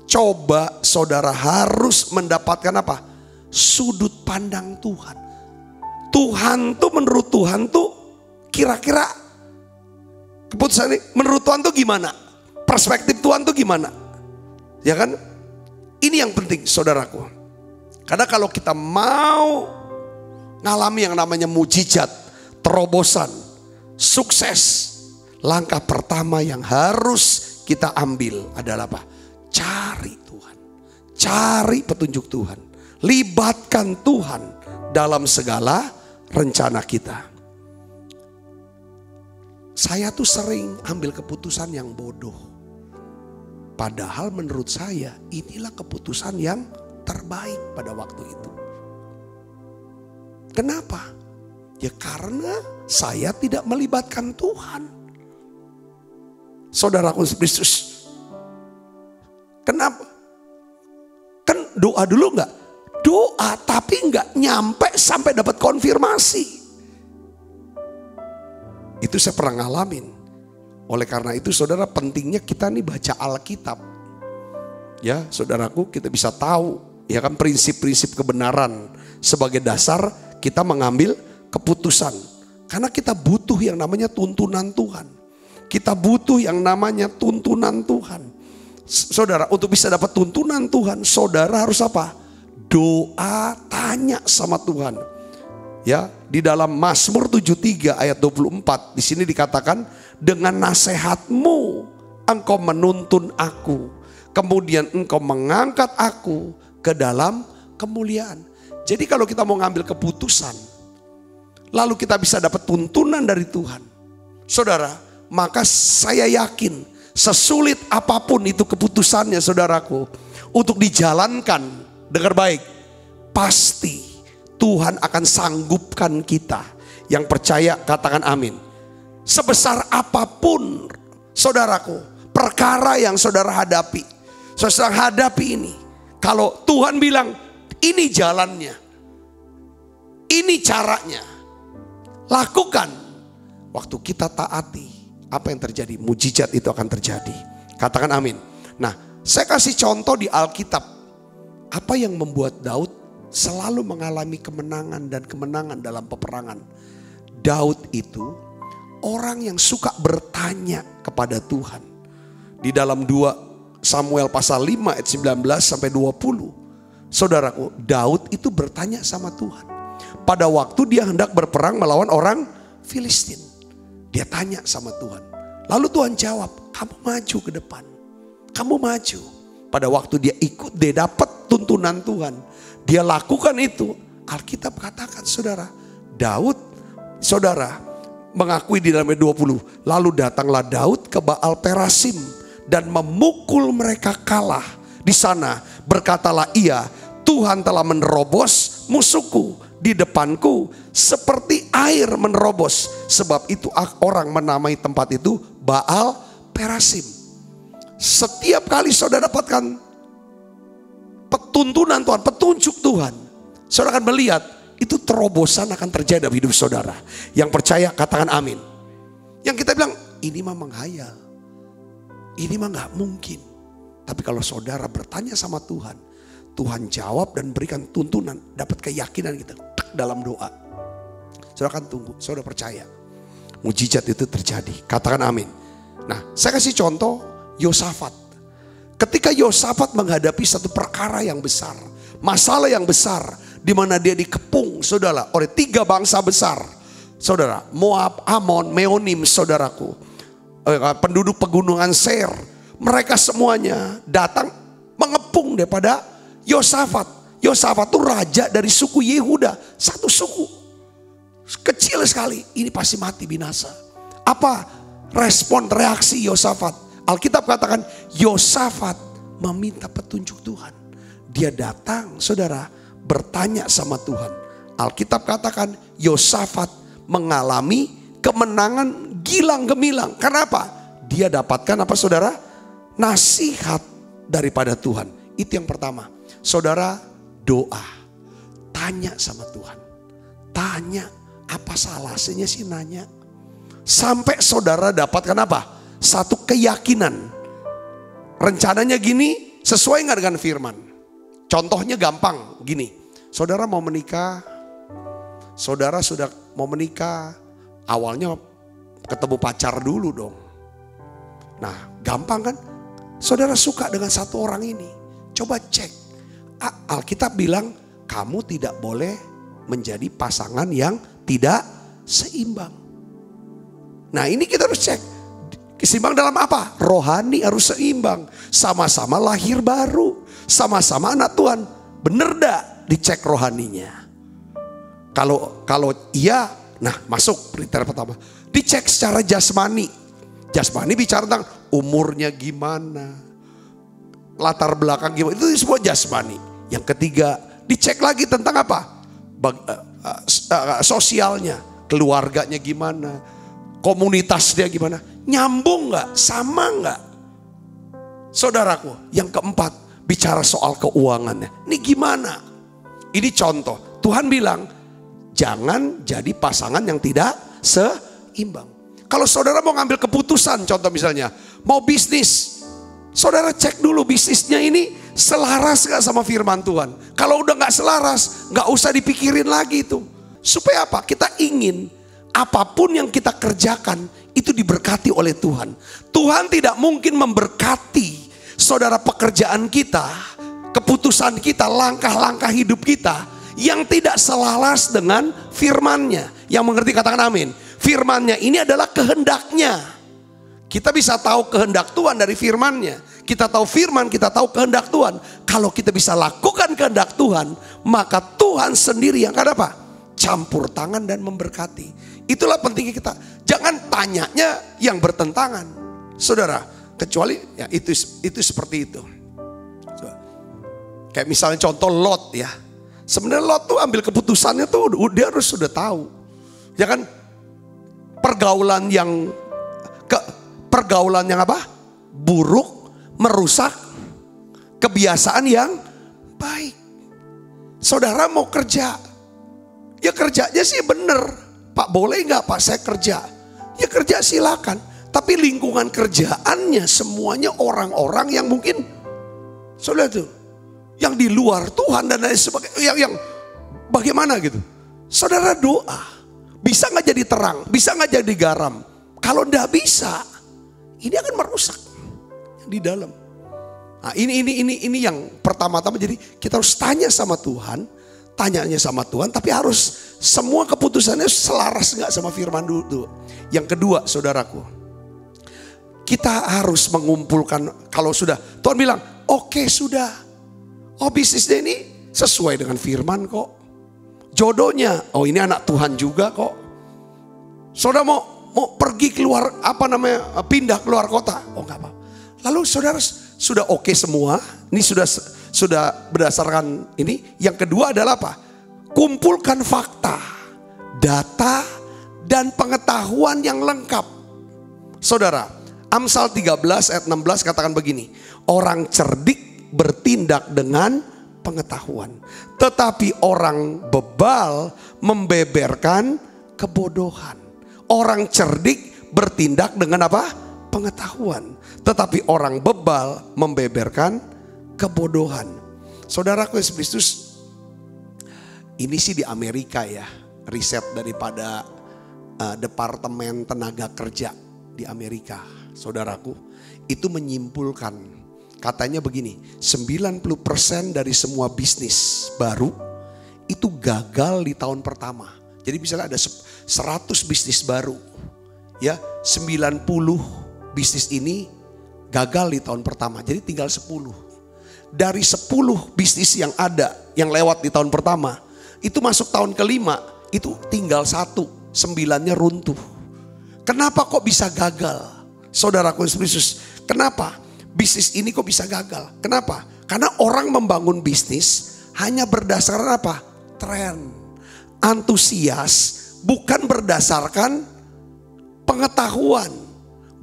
coba saudara harus mendapatkan apa? Sudut pandang Tuhan. Tuhan tuh, menurut Tuhan tuh kira-kira keputusan ini menurut Tuhan tuh gimana? Perspektif Tuhan tuh gimana? Ya kan? Ini yang penting, saudaraku. Karena kalau kita mau ngalami yang namanya mujizat, terobosan, sukses, langkah pertama yang harus kita ambil adalah apa? Cari Tuhan. Cari petunjuk Tuhan. Libatkan Tuhan dalam segala rencana kita. Saya tuh sering ambil keputusan yang bodoh. Padahal menurut saya inilah keputusan yang terbaik pada waktu itu. Kenapa? Ya karena saya tidak melibatkan Tuhan. Saudaraku Kristus. Kenapa? Kan doa dulu enggak? Doa tapi enggak nyampe sampai dapat konfirmasi. Itu saya pernah ngalamin. Oleh karena itu saudara, pentingnya kita nih baca Alkitab. Ya saudaraku, kita bisa tahu ya kan prinsip-prinsip kebenaran sebagai dasar kita mengambil keputusan. Karena kita butuh yang namanya tuntunan Tuhan. Kita butuh yang namanya tuntunan Tuhan. Saudara, untuk bisa dapat tuntunan Tuhan, saudara harus apa? Doa, tanya sama Tuhan. Ya, di dalam Mazmur 73 ayat 24 di sini dikatakan, dengan nasihatmu engkau menuntun aku, kemudian engkau mengangkat aku ke dalam kemuliaan. Jadi kalau kita mau ngambil keputusan, lalu kita bisa dapat tuntunan dari Tuhan, saudara, maka saya yakin sesulit apapun itu keputusannya saudaraku, untuk dijalankan dengar baik, pasti Tuhan akan sanggupkan kita. Yang percaya katakan amin. Sebesar apapun saudaraku perkara yang saudara hadapi, saudara hadapi ini, kalau Tuhan bilang ini jalannya, ini caranya, lakukan. Waktu kita taati, apa yang terjadi? Mujizat itu akan terjadi. Katakan amin. Nah, saya kasih contoh di Alkitab. Apa yang membuat Daud selalu mengalami kemenangan dan kemenangan dalam peperangan? Daud itu orang yang suka bertanya kepada Tuhan. Di dalam 2 Samuel pasal 5 ayat 19 sampai 20. Saudaraku, Daud itu bertanya sama Tuhan. Pada waktu dia hendak berperang melawan orang Filistin. Dia tanya sama Tuhan. Lalu Tuhan jawab, kamu maju ke depan. Kamu maju. Pada waktu dia ikut, dia dapat tuntunan Tuhan. Dia lakukan itu. Alkitab katakan saudara, Daud saudara mengakui di dalam ayat 20. Lalu datanglah Daud ke Baal Perasim dan memukul mereka kalah. Di sana berkatalah ia, Tuhan telah menerobos musuhku di depanku seperti air menerobos. Sebab itu orang menamai tempat itu Baal Perasim. Setiap kali saudara dapatkan petuntunan Tuhan, petunjuk Tuhan, saudara akan melihat itu terobosan akan terjadi dalam hidup saudara. Yang percaya katakan amin. Yang kita bilang ini mah menghayal, ini mah gak mungkin. Tapi kalau saudara bertanya sama Tuhan, Tuhan jawab dan berikan tuntunan, dapat keyakinan kita dalam doa. Saudara akan tunggu, saudara percaya mujizat itu terjadi. Katakan amin. Nah, saya kasih contoh Yosafat. Ketika Yosafat menghadapi satu perkara yang besar, masalah yang besar, di mana dia dikepung, saudara, oleh 3 bangsa besar, saudara, Moab, Amon, Meonim, saudaraku, penduduk pegunungan Seir, mereka semuanya datang mengepung daripada Yosafat. Yosafat itu raja dari suku Yehuda, satu suku kecil sekali, ini pasti mati binasa. Apa respon reaksi Yosafat? Alkitab katakan Yosafat meminta petunjuk Tuhan. Dia datang saudara bertanya sama Tuhan. Alkitab katakan Yosafat mengalami kemenangan gilang gemilang. Kenapa? Dia dapatkan apa saudara? Nasihat daripada Tuhan. Itu yang pertama. Saudara doa. Tanya sama Tuhan. Tanya, apa salahnya sih nanya? Sampai saudara dapatkan apa? Satu keyakinan. Rencananya gini, sesuai gak dengan firman? Contohnya gampang, gini. Saudara mau menikah, saudara sudah mau menikah, awalnya ketemu pacar dulu dong. Nah, gampang kan? Saudara suka dengan satu orang ini, coba cek. Alkitab bilang, kamu tidak boleh menjadi pasangan yang tidak seimbang. Nah, ini kita harus cek. Seimbang dalam apa? Rohani harus seimbang. Sama-sama lahir baru. Sama-sama anak Tuhan. Bener dak? dicek rohaninya. Kalau iya, nah masuk kriteria pertama. Dicek secara jasmani. Jasmani bicara tentang umurnya gimana, latar belakang gimana, itu semua jasmani. Yang ketiga, dicek lagi tentang apa? Sosialnya, keluarganya gimana, komunitasnya gimana, nyambung nggak, sama nggak? Saudaraku, yang keempat, bicara soal keuangannya. Ini gimana? Ini contoh. Tuhan bilang, jangan jadi pasangan yang tidak seimbang. Kalau saudara mau ngambil keputusan, contoh misalnya, mau bisnis. Saudara cek dulu bisnisnya ini selaras gak sama firman Tuhan. Kalau udah gak selaras, gak usah dipikirin lagi itu. Supaya apa? Kita ingin apapun yang kita kerjakan itu diberkati oleh Tuhan. Tuhan tidak mungkin memberkati saudara pekerjaan kita, keputusan kita, langkah-langkah hidup kita yang tidak selaras dengan firman-Nya. Yang mengerti katakan amin. Firman-Nya ini adalah kehendaknya. Kita bisa tahu kehendak Tuhan dari firman-Nya. Kita tahu firman, kita tahu kehendak Tuhan. Kalau kita bisa lakukan kehendak Tuhan, maka Tuhan sendiri yang akan apa? Campur tangan dan memberkati. Itulah pentingnya kita. Jangan tanyanya yang bertentangan. Saudara, kecuali ya itu seperti itu. Kayak misalnya contoh Lot ya. Sebenarnya Lot tuh ambil keputusannya tuh dia harus sudah tahu. Ya kan? Pergaulan yang apa? Buruk merusak kebiasaan yang baik. Saudara mau kerja, ya kerjanya sih bener. Pak boleh nggak Pak saya kerja? Ya kerja silakan. Tapi lingkungan kerjaannya semuanya orang-orang yang mungkin, saudara tuh, yang di luar Tuhan dan lain sebagainya, yang bagaimana gitu. Saudara doa. Bisa gak jadi terang? Bisa gak jadi garam? Kalau gak bisa, ini akan merusak di dalam. Nah, ini yang pertama-tama. Jadi kita harus tanya sama Tuhan, tanyanya sama Tuhan, tapi harus semua keputusannya selaras gak sama firman dulu. Yang kedua, saudaraku, kita harus mengumpulkan. Kalau sudah Tuhan bilang, oke, sudah. Oh bisnisnya ini sesuai dengan firman kok. Jodohnya, oh ini anak Tuhan juga kok. Saudara mau pergi keluar pindah keluar kota, oh nggak apa. Lalu saudara sudah oke semua, ini sudah berdasarkan ini. Yang kedua adalah apa? Kumpulkan fakta, data dan pengetahuan yang lengkap. Saudara, Amsal 13 ayat 16 katakan begini, orang cerdik bertindak dengan pengetahuan, tetapi orang bebal membeberkan kebodohan. Orang cerdik bertindak dengan apa? Pengetahuan, tetapi orang bebal membeberkan kebodohan. Saudaraku Yesus Kristus, ini sih di Amerika ya, riset daripada Departemen Tenaga Kerja di Amerika. Saudaraku, itu menyimpulkan, katanya begini, 90% dari semua bisnis baru itu gagal di tahun pertama. Jadi misalnya ada 100 bisnis baru, ya 90 bisnis ini gagal di tahun pertama. Jadi tinggal 10. Dari 10 bisnis yang ada, yang lewat di tahun pertama, itu masuk tahun kelima, itu tinggal 1, 9-nya runtuh. Kenapa kok bisa gagal? Saudaraku Yesus Kristus, kenapa? Bisnis ini kok bisa gagal? Kenapa? Karena orang membangun bisnis hanya berdasarkan apa? Tren, antusias, bukan berdasarkan pengetahuan.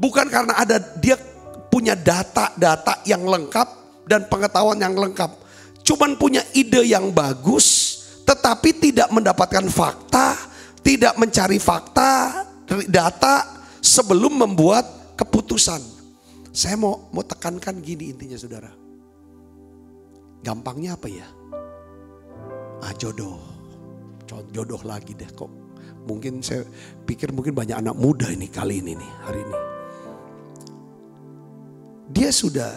Bukan karena dia punya data-data yang lengkap dan pengetahuan yang lengkap. Cuman punya ide yang bagus, tetapi tidak mendapatkan fakta, tidak mencari fakta, data sebelum membuat keputusan. Saya mau tekankan gini intinya saudara. Gampangnya apa ya? Jodoh lagi deh kok. Mungkin saya pikir mungkin banyak anak muda ini kali ini nih hari ini. Dia sudah,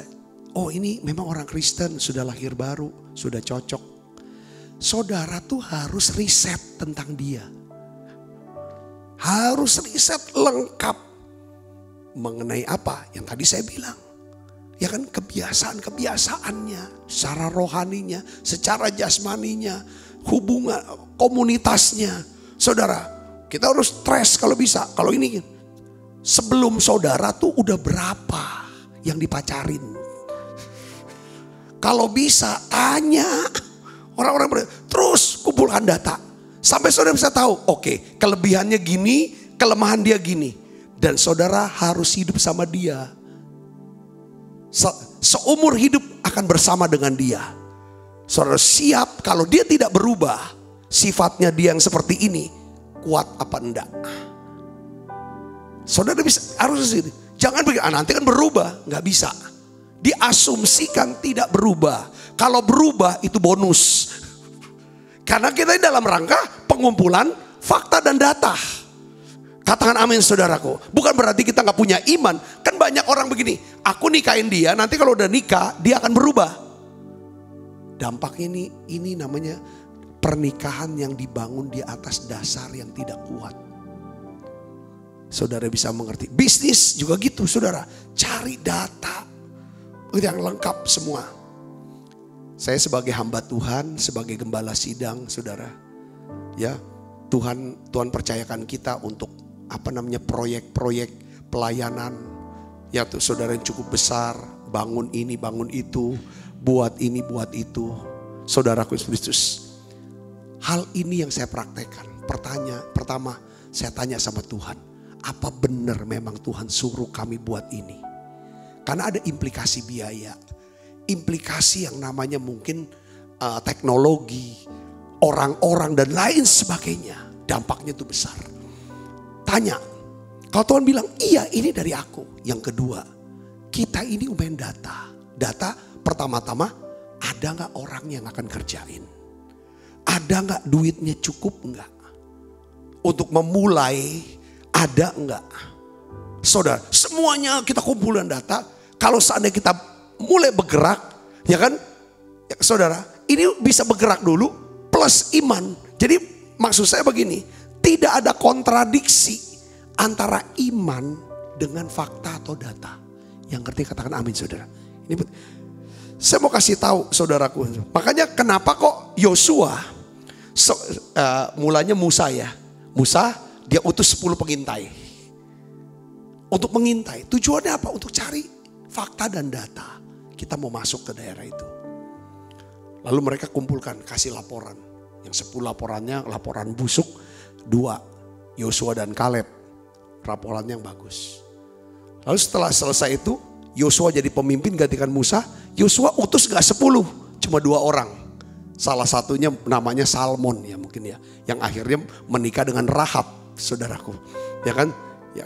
oh ini memang orang Kristen, sudah lahir baru, sudah cocok. Saudara tuh harus riset tentang dia. Harus riset lengkap. Mengenai apa yang tadi saya bilang. Ya kan, kebiasaan-kebiasaannya, secara rohaninya, secara jasmaninya, hubungan komunitasnya. Saudara, kita harus stres kalau bisa. Kalau ini sebelum saudara tuh udah berapa yang dipacarin? Kalau bisa tanya orang-orang, terus kumpulkan data. Sampai saudara bisa tahu, oke, kelebihannya gini, kelemahan dia gini. Dan saudara harus hidup sama dia. Seumur hidup akan bersama dengan dia. Saudara siap kalau dia tidak berubah, sifatnya dia yang seperti ini, kuat apa enggak? Saudara bisa, harus sih. Jangan begini, nanti kan berubah, nggak bisa. Diasumsikan tidak berubah. Kalau berubah itu bonus. Karena kita dalam rangka pengumpulan fakta dan data. Katakan amin saudaraku. Bukan berarti kita gak punya iman. Kan banyak orang begini, aku nikahin dia, nanti kalau udah nikah dia akan berubah. Dampaknya ini namanya pernikahan yang dibangun di atas dasar yang tidak kuat. Saudara bisa mengerti. Bisnis juga gitu saudara. Cari data yang lengkap semua. Saya sebagai hamba Tuhan, sebagai gembala sidang saudara. Ya, Tuhan percayakan kita untuk proyek-proyek pelayanan. Ya tuh saudara yang cukup besar. Bangun ini, bangun itu. Buat ini, buat itu. Saudaraku Kristus. Hal ini yang saya praktekkan. Pertama saya tanya sama Tuhan. Apa benar memang Tuhan suruh kami buat ini? Karena ada implikasi biaya. Implikasi yang namanya mungkin teknologi. Orang-orang dan lain sebagainya. Dampaknya itu besar. Tanya, kalau Tuhan bilang iya ini dari aku. Yang kedua, kita ini main data. Data pertama-tama, ada gak orang yang akan kerjain? Ada gak duitnya cukup gak? Untuk memulai, ada gak? Saudara, semuanya kita kumpulan data. Kalau seandainya kita mulai bergerak, ya kan? Ya, saudara, ini bisa bergerak dulu plus iman. Jadi maksud saya begini. Tidak ada kontradiksi antara iman dengan fakta atau data. Yang ngerti katakan amin saudara. Ini saya mau kasih tahu saudaraku. Makanya kenapa kok Yosua, mulanya Musa ya. Musa dia utus 10 pengintai. Untuk mengintai. Tujuannya apa? Untuk cari fakta dan data. Kita mau masuk ke daerah itu. Lalu mereka kumpulkan, kasih laporan. Yang 10 laporannya laporan busuk. 2 Yosua dan Kaleb laporannya yang bagus. Lalu setelah selesai itu Yosua jadi pemimpin gantikan Musa. Yosua utus gak 10, cuma 2 orang. Salah satunya namanya Salmon ya mungkin ya, yang akhirnya menikah dengan Rahab saudaraku. Ya kan?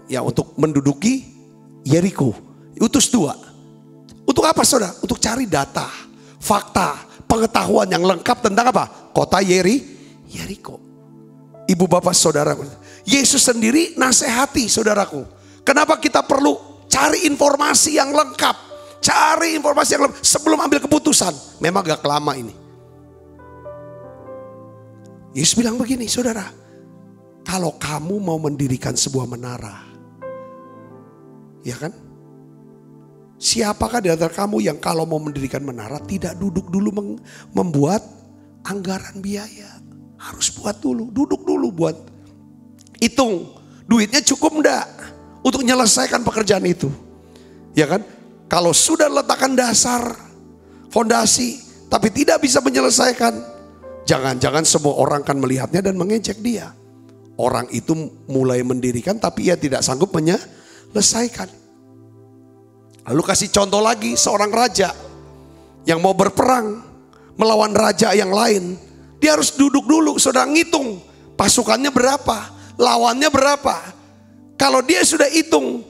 Ya untuk menduduki Yeriko. Utus 2. Untuk apa saudara? Untuk cari data, fakta, pengetahuan yang lengkap tentang apa? Kota Yeriko. Ibu bapak saudara, Yesus sendiri nasihati saudaraku. Kenapa kita perlu cari informasi yang lengkap? Cari informasi yang lengkap sebelum ambil keputusan. Memang gak lama ini. Yesus bilang begini saudara. Kalau kamu mau mendirikan sebuah menara. Ya kan? Siapakah di antara kamu yang kalau mau mendirikan menara tidak duduk dulu membuat anggaran biaya? Harus buat dulu, duduk dulu buat hitung duitnya cukup enggak untuk menyelesaikan pekerjaan itu. Ya kan? Kalau sudah letakkan dasar, fondasi, tapi tidak bisa menyelesaikan, jangan-jangan semua orang akan melihatnya dan mengejek dia. Orang itu mulai mendirikan tapi ia tidak sanggup menyelesaikan. Lalu kasih contoh lagi seorang raja yang mau berperang melawan raja yang lain. Dia harus duduk dulu, saudara ngitung pasukannya berapa, lawannya berapa. Kalau dia sudah hitung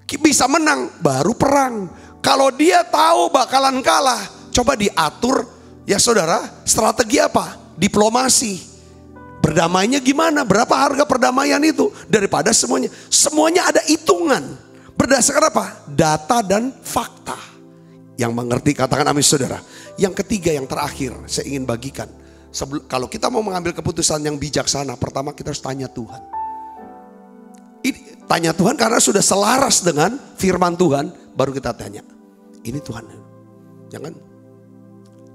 bisa menang, baru perang. Kalau dia tahu bakalan kalah, coba diatur ya saudara, strategi apa? Diplomasi. Berdamainya gimana? Berapa harga perdamaian itu? Daripada semuanya ada hitungan. Berdasarkan apa? Data dan fakta. Yang mengerti katakan amin saudara. Yang ketiga yang terakhir saya ingin bagikan. Kalau kita mau mengambil keputusan yang bijaksana, pertama kita harus tanya Tuhan. Tanya Tuhan karena sudah selaras dengan firman Tuhan, baru kita tanya. Ini Tuhan. Jangan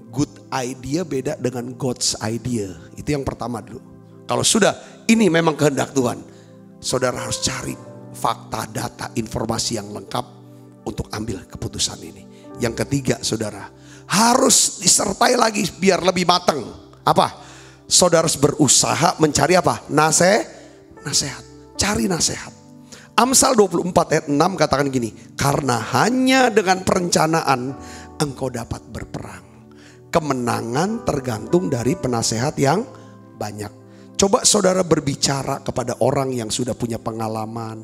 good idea beda dengan God's idea. Itu yang pertama dulu. Kalau sudah ini memang kehendak Tuhan, saudara harus cari fakta, data, informasi yang lengkap untuk ambil keputusan ini. Yang ketiga, saudara harus disertai lagi biar lebih matang. Apa? Saudara harus berusaha mencari apa? Nasihat. Cari nasihat. Amsal 24 ayat 6 katakan gini, karena hanya dengan perencanaan engkau dapat berperang. Kemenangan tergantung dari penasehat yang banyak. Coba saudara berbicara kepada orang yang sudah punya pengalaman,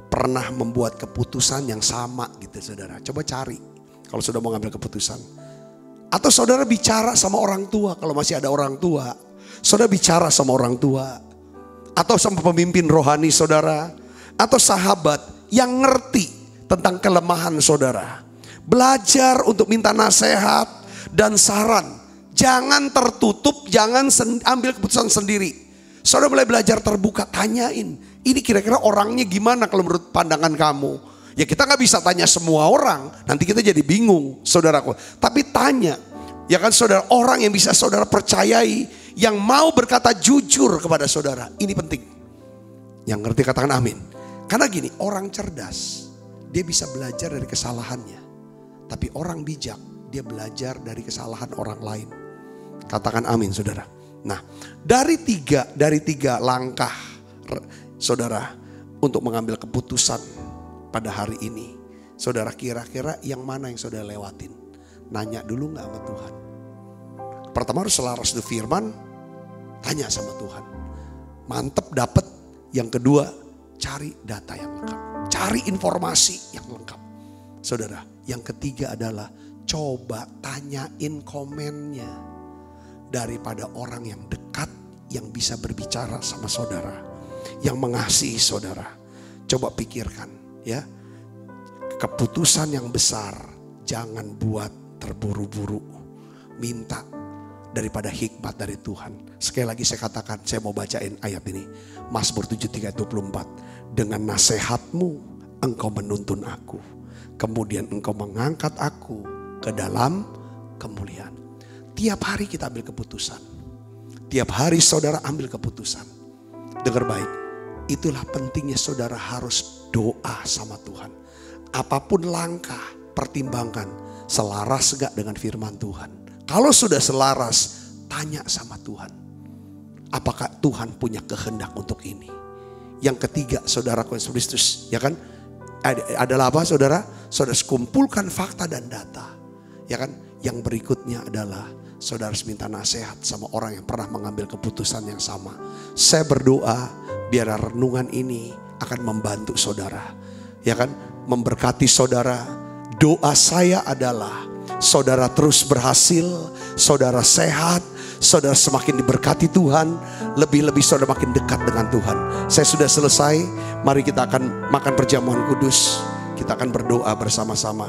pernah membuat keputusan yang sama gitu saudara. Coba cari kalau sudah mau ngambil keputusan. Atau saudara bicara sama orang tua, kalau masih ada orang tua. Saudara bicara sama orang tua. Atau sama pemimpin rohani saudara. Atau sahabat yang ngerti tentang kelemahan saudara. Belajar untuk minta nasihat dan saran. Jangan tertutup, jangan ambil keputusan sendiri. Saudara mulai belajar terbuka, tanyain. Ini kira-kira orangnya gimana kalau menurut pandangan kamu? Ya kita gak bisa tanya semua orang, nanti kita jadi bingung saudaraku. Tapi tanya, ya kan saudara, orang yang bisa saudara percayai, yang mau berkata jujur kepada saudara. Ini penting. Yang ngerti katakan amin. Karena gini, orang cerdas, dia bisa belajar dari kesalahannya. Tapi orang bijak, dia belajar dari kesalahan orang lain. Katakan amin saudara. Nah, dari tiga langkah saudara untuk mengambil keputusan pada hari ini. Saudara kira-kira yang mana yang saudara lewatin? Nanya dulu gak sama Tuhan? Pertama harus selaras dengan firman, tanya sama Tuhan. Mantep dapet. Yang kedua, cari data yang lengkap. Cari informasi yang lengkap. Saudara, yang ketiga adalah coba tanyain komennya. Daripada orang yang dekat yang bisa berbicara sama saudara. Yang mengasihi saudara. Coba pikirkan ya. Keputusan yang besar jangan buat terburu-buru. Minta daripada hikmat dari Tuhan. Sekali lagi saya katakan, saya mau bacain ayat ini. Mazmur 73 ayat 24. Dengan nasihatmu engkau menuntun aku. Kemudian engkau mengangkat aku ke dalam kemuliaan. Tiap hari kita ambil keputusan. Tiap hari saudara ambil keputusan. Dengar baik. Itulah pentingnya saudara harus doa sama Tuhan. Apapun langkah, pertimbangkan. Selaras gak dengan firman Tuhan? Kalau sudah selaras, tanya sama Tuhan. Apakah Tuhan punya kehendak untuk ini? Yang ketiga, saudara Kristus, ya kan? Adalah apa saudara? Saudara kumpulkan fakta dan data. Ya kan? Yang berikutnya adalah saudara harus minta nasihat sama orang yang pernah mengambil keputusan yang sama. Saya berdoa biar renungan ini akan membantu saudara. Ya kan? Memberkati saudara. Doa saya adalah saudara terus berhasil, saudara sehat, saudara semakin diberkati Tuhan, lebih-lebih saudara makin dekat dengan Tuhan. Saya sudah selesai, mari kita akan makan perjamuan kudus. Kita akan berdoa bersama-sama.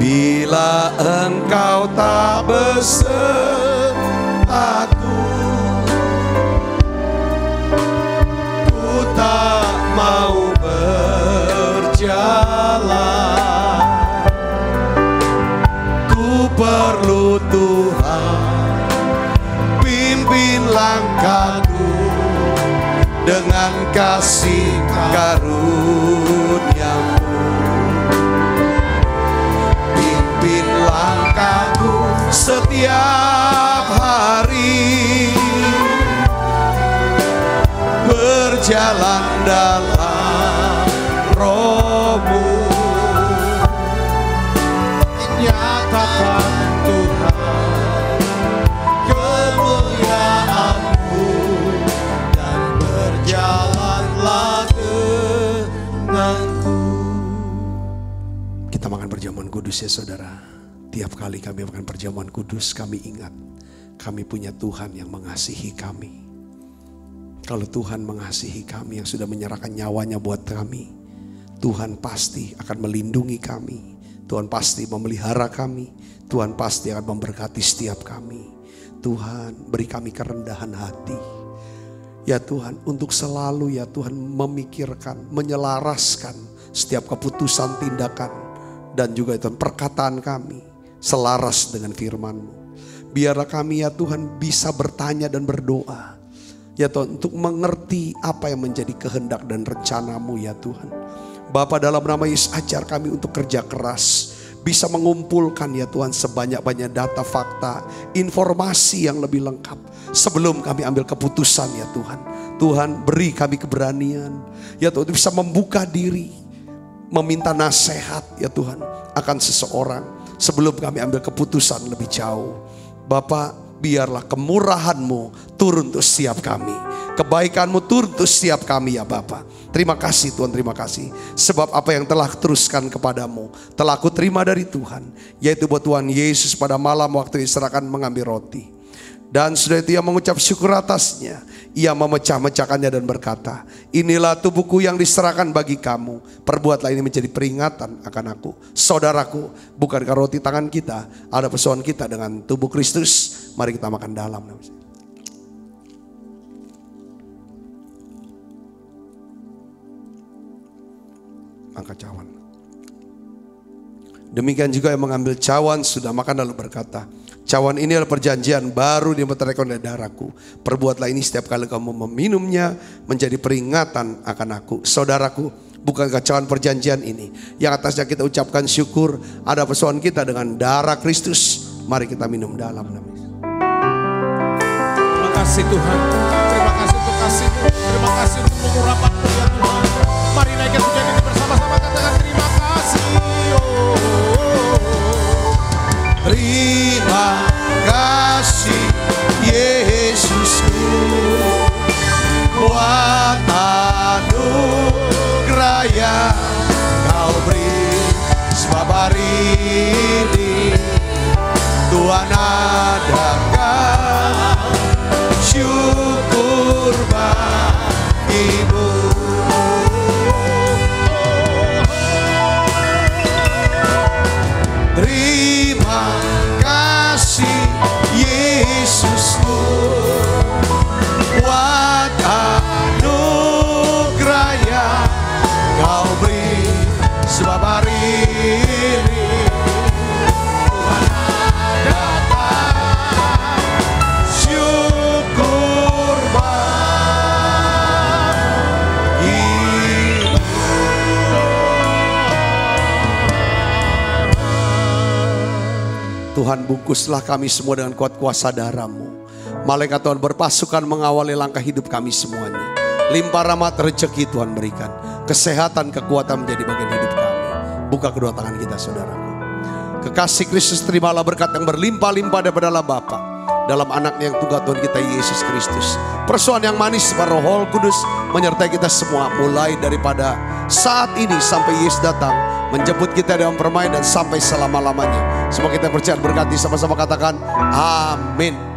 Bila engkau tak besertaku, ku tak mau berjalan. Ku perlu Tuhan, pimpin langkahku dengan kasih karunia-Mu. Pimpin langkahku setiap hari, berjalan dalam Roh-Mu. Nyatakan Tuhan kemuliaan-Mu dan berjalanlah denganku. Kita makan perjamuan kudus ya saudara. Tiap kali kami makan perjamuan kudus, kami ingat kami punya Tuhan yang mengasihi kami. Kalau Tuhan mengasihi kami yang sudah menyerahkan nyawanya buat kami, Tuhan pasti akan melindungi kami. Tuhan pasti memelihara kami. Tuhan pasti akan memberkati setiap kami. Tuhan beri kami kerendahan hati. Ya Tuhan, untuk selalu ya Tuhan memikirkan, menyelaraskan setiap keputusan, tindakan, dan juga Tuhan perkataan kami selaras dengan firman-Mu. Biarlah kami ya Tuhan bisa bertanya dan berdoa. Ya Tuhan, untuk mengerti apa yang menjadi kehendak dan rencana-Mu ya Tuhan. Bapa, dalam nama Yesus ajar kami untuk kerja keras. Bisa mengumpulkan ya Tuhan sebanyak-banyak data, fakta, informasi yang lebih lengkap. Sebelum kami ambil keputusan ya Tuhan. Tuhan beri kami keberanian. Ya Tuhan, bisa membuka diri. Meminta nasihat ya Tuhan akan seseorang. Sebelum kami ambil keputusan lebih jauh. Bapak, biarlah kemurahan-Mu turun untuk setiap kami. Kebaikan-Mu turun untuk setiap kami ya Bapak. Terima kasih Tuhan, terima kasih. Sebab apa yang telah teruskan kepadamu telah aku terima dari Tuhan. Yaitu buat Tuhan Yesus pada malam waktu diserahkan mengambil roti. Dan sudah itu ia mengucap syukur atasnya. Ia memecah-mecahkannya dan berkata, inilah tubuhku yang diserahkan bagi kamu. Perbuatlah ini menjadi peringatan akan aku. Saudaraku, bukankah roti tangan kita ada persoalan kita dengan tubuh Kristus? Mari kita makan dalam. Angkat cawan. Demikian juga yang mengambil cawan sudah makan lalu berkata, cawan ini adalah perjanjian baru yang berteraikan dari darahku. Perbuatlah ini setiap kali kamu meminumnya menjadi peringatan akan aku. Saudaraku, bukankah cawan perjanjian ini yang atasnya kita ucapkan syukur ada persoalan kita dengan darah Kristus? Mari kita minum dalam nama Yesus. Terima kasih Tuhan. Terima kasih untuk kasih-Mu. Terima kasih untuk pengurapan-Mu ya Tuhan. Mari naikkan pujian ini bersama-sama, katakan terima kasih. Terima kasih Yesusku buat anugerah yang Kau beri. Sebab hari ini Tuhan adakan syukur bagimu. Terima kasih Yesusku buat anugerah yang Kau beri. Sebab hari ini Tuhan adakan syukur bagimu. Tuhan, bungkuslah kami semua dengan kuat kuasa darah-Mu. Malaikat Tuhan berpasukan mengawali langkah hidup kami semuanya. Limpah rahmat rezeki Tuhan berikan. Kesehatan, kekuatan menjadi bagian hidup kami. Buka kedua tangan kita saudaraku. Kekasih Kristus, terimalah berkat yang berlimpah-limpah daripada Allah Bapa dalam anaknya yang tunggal Tuhan kita Yesus Kristus. Persoalan yang manis Roh Kudus menyertai kita semua mulai daripada saat ini sampai Yesus datang menjemput kita dalam permainan sampai selama-lamanya. Semua kita percaya berkati sama-sama katakan amin.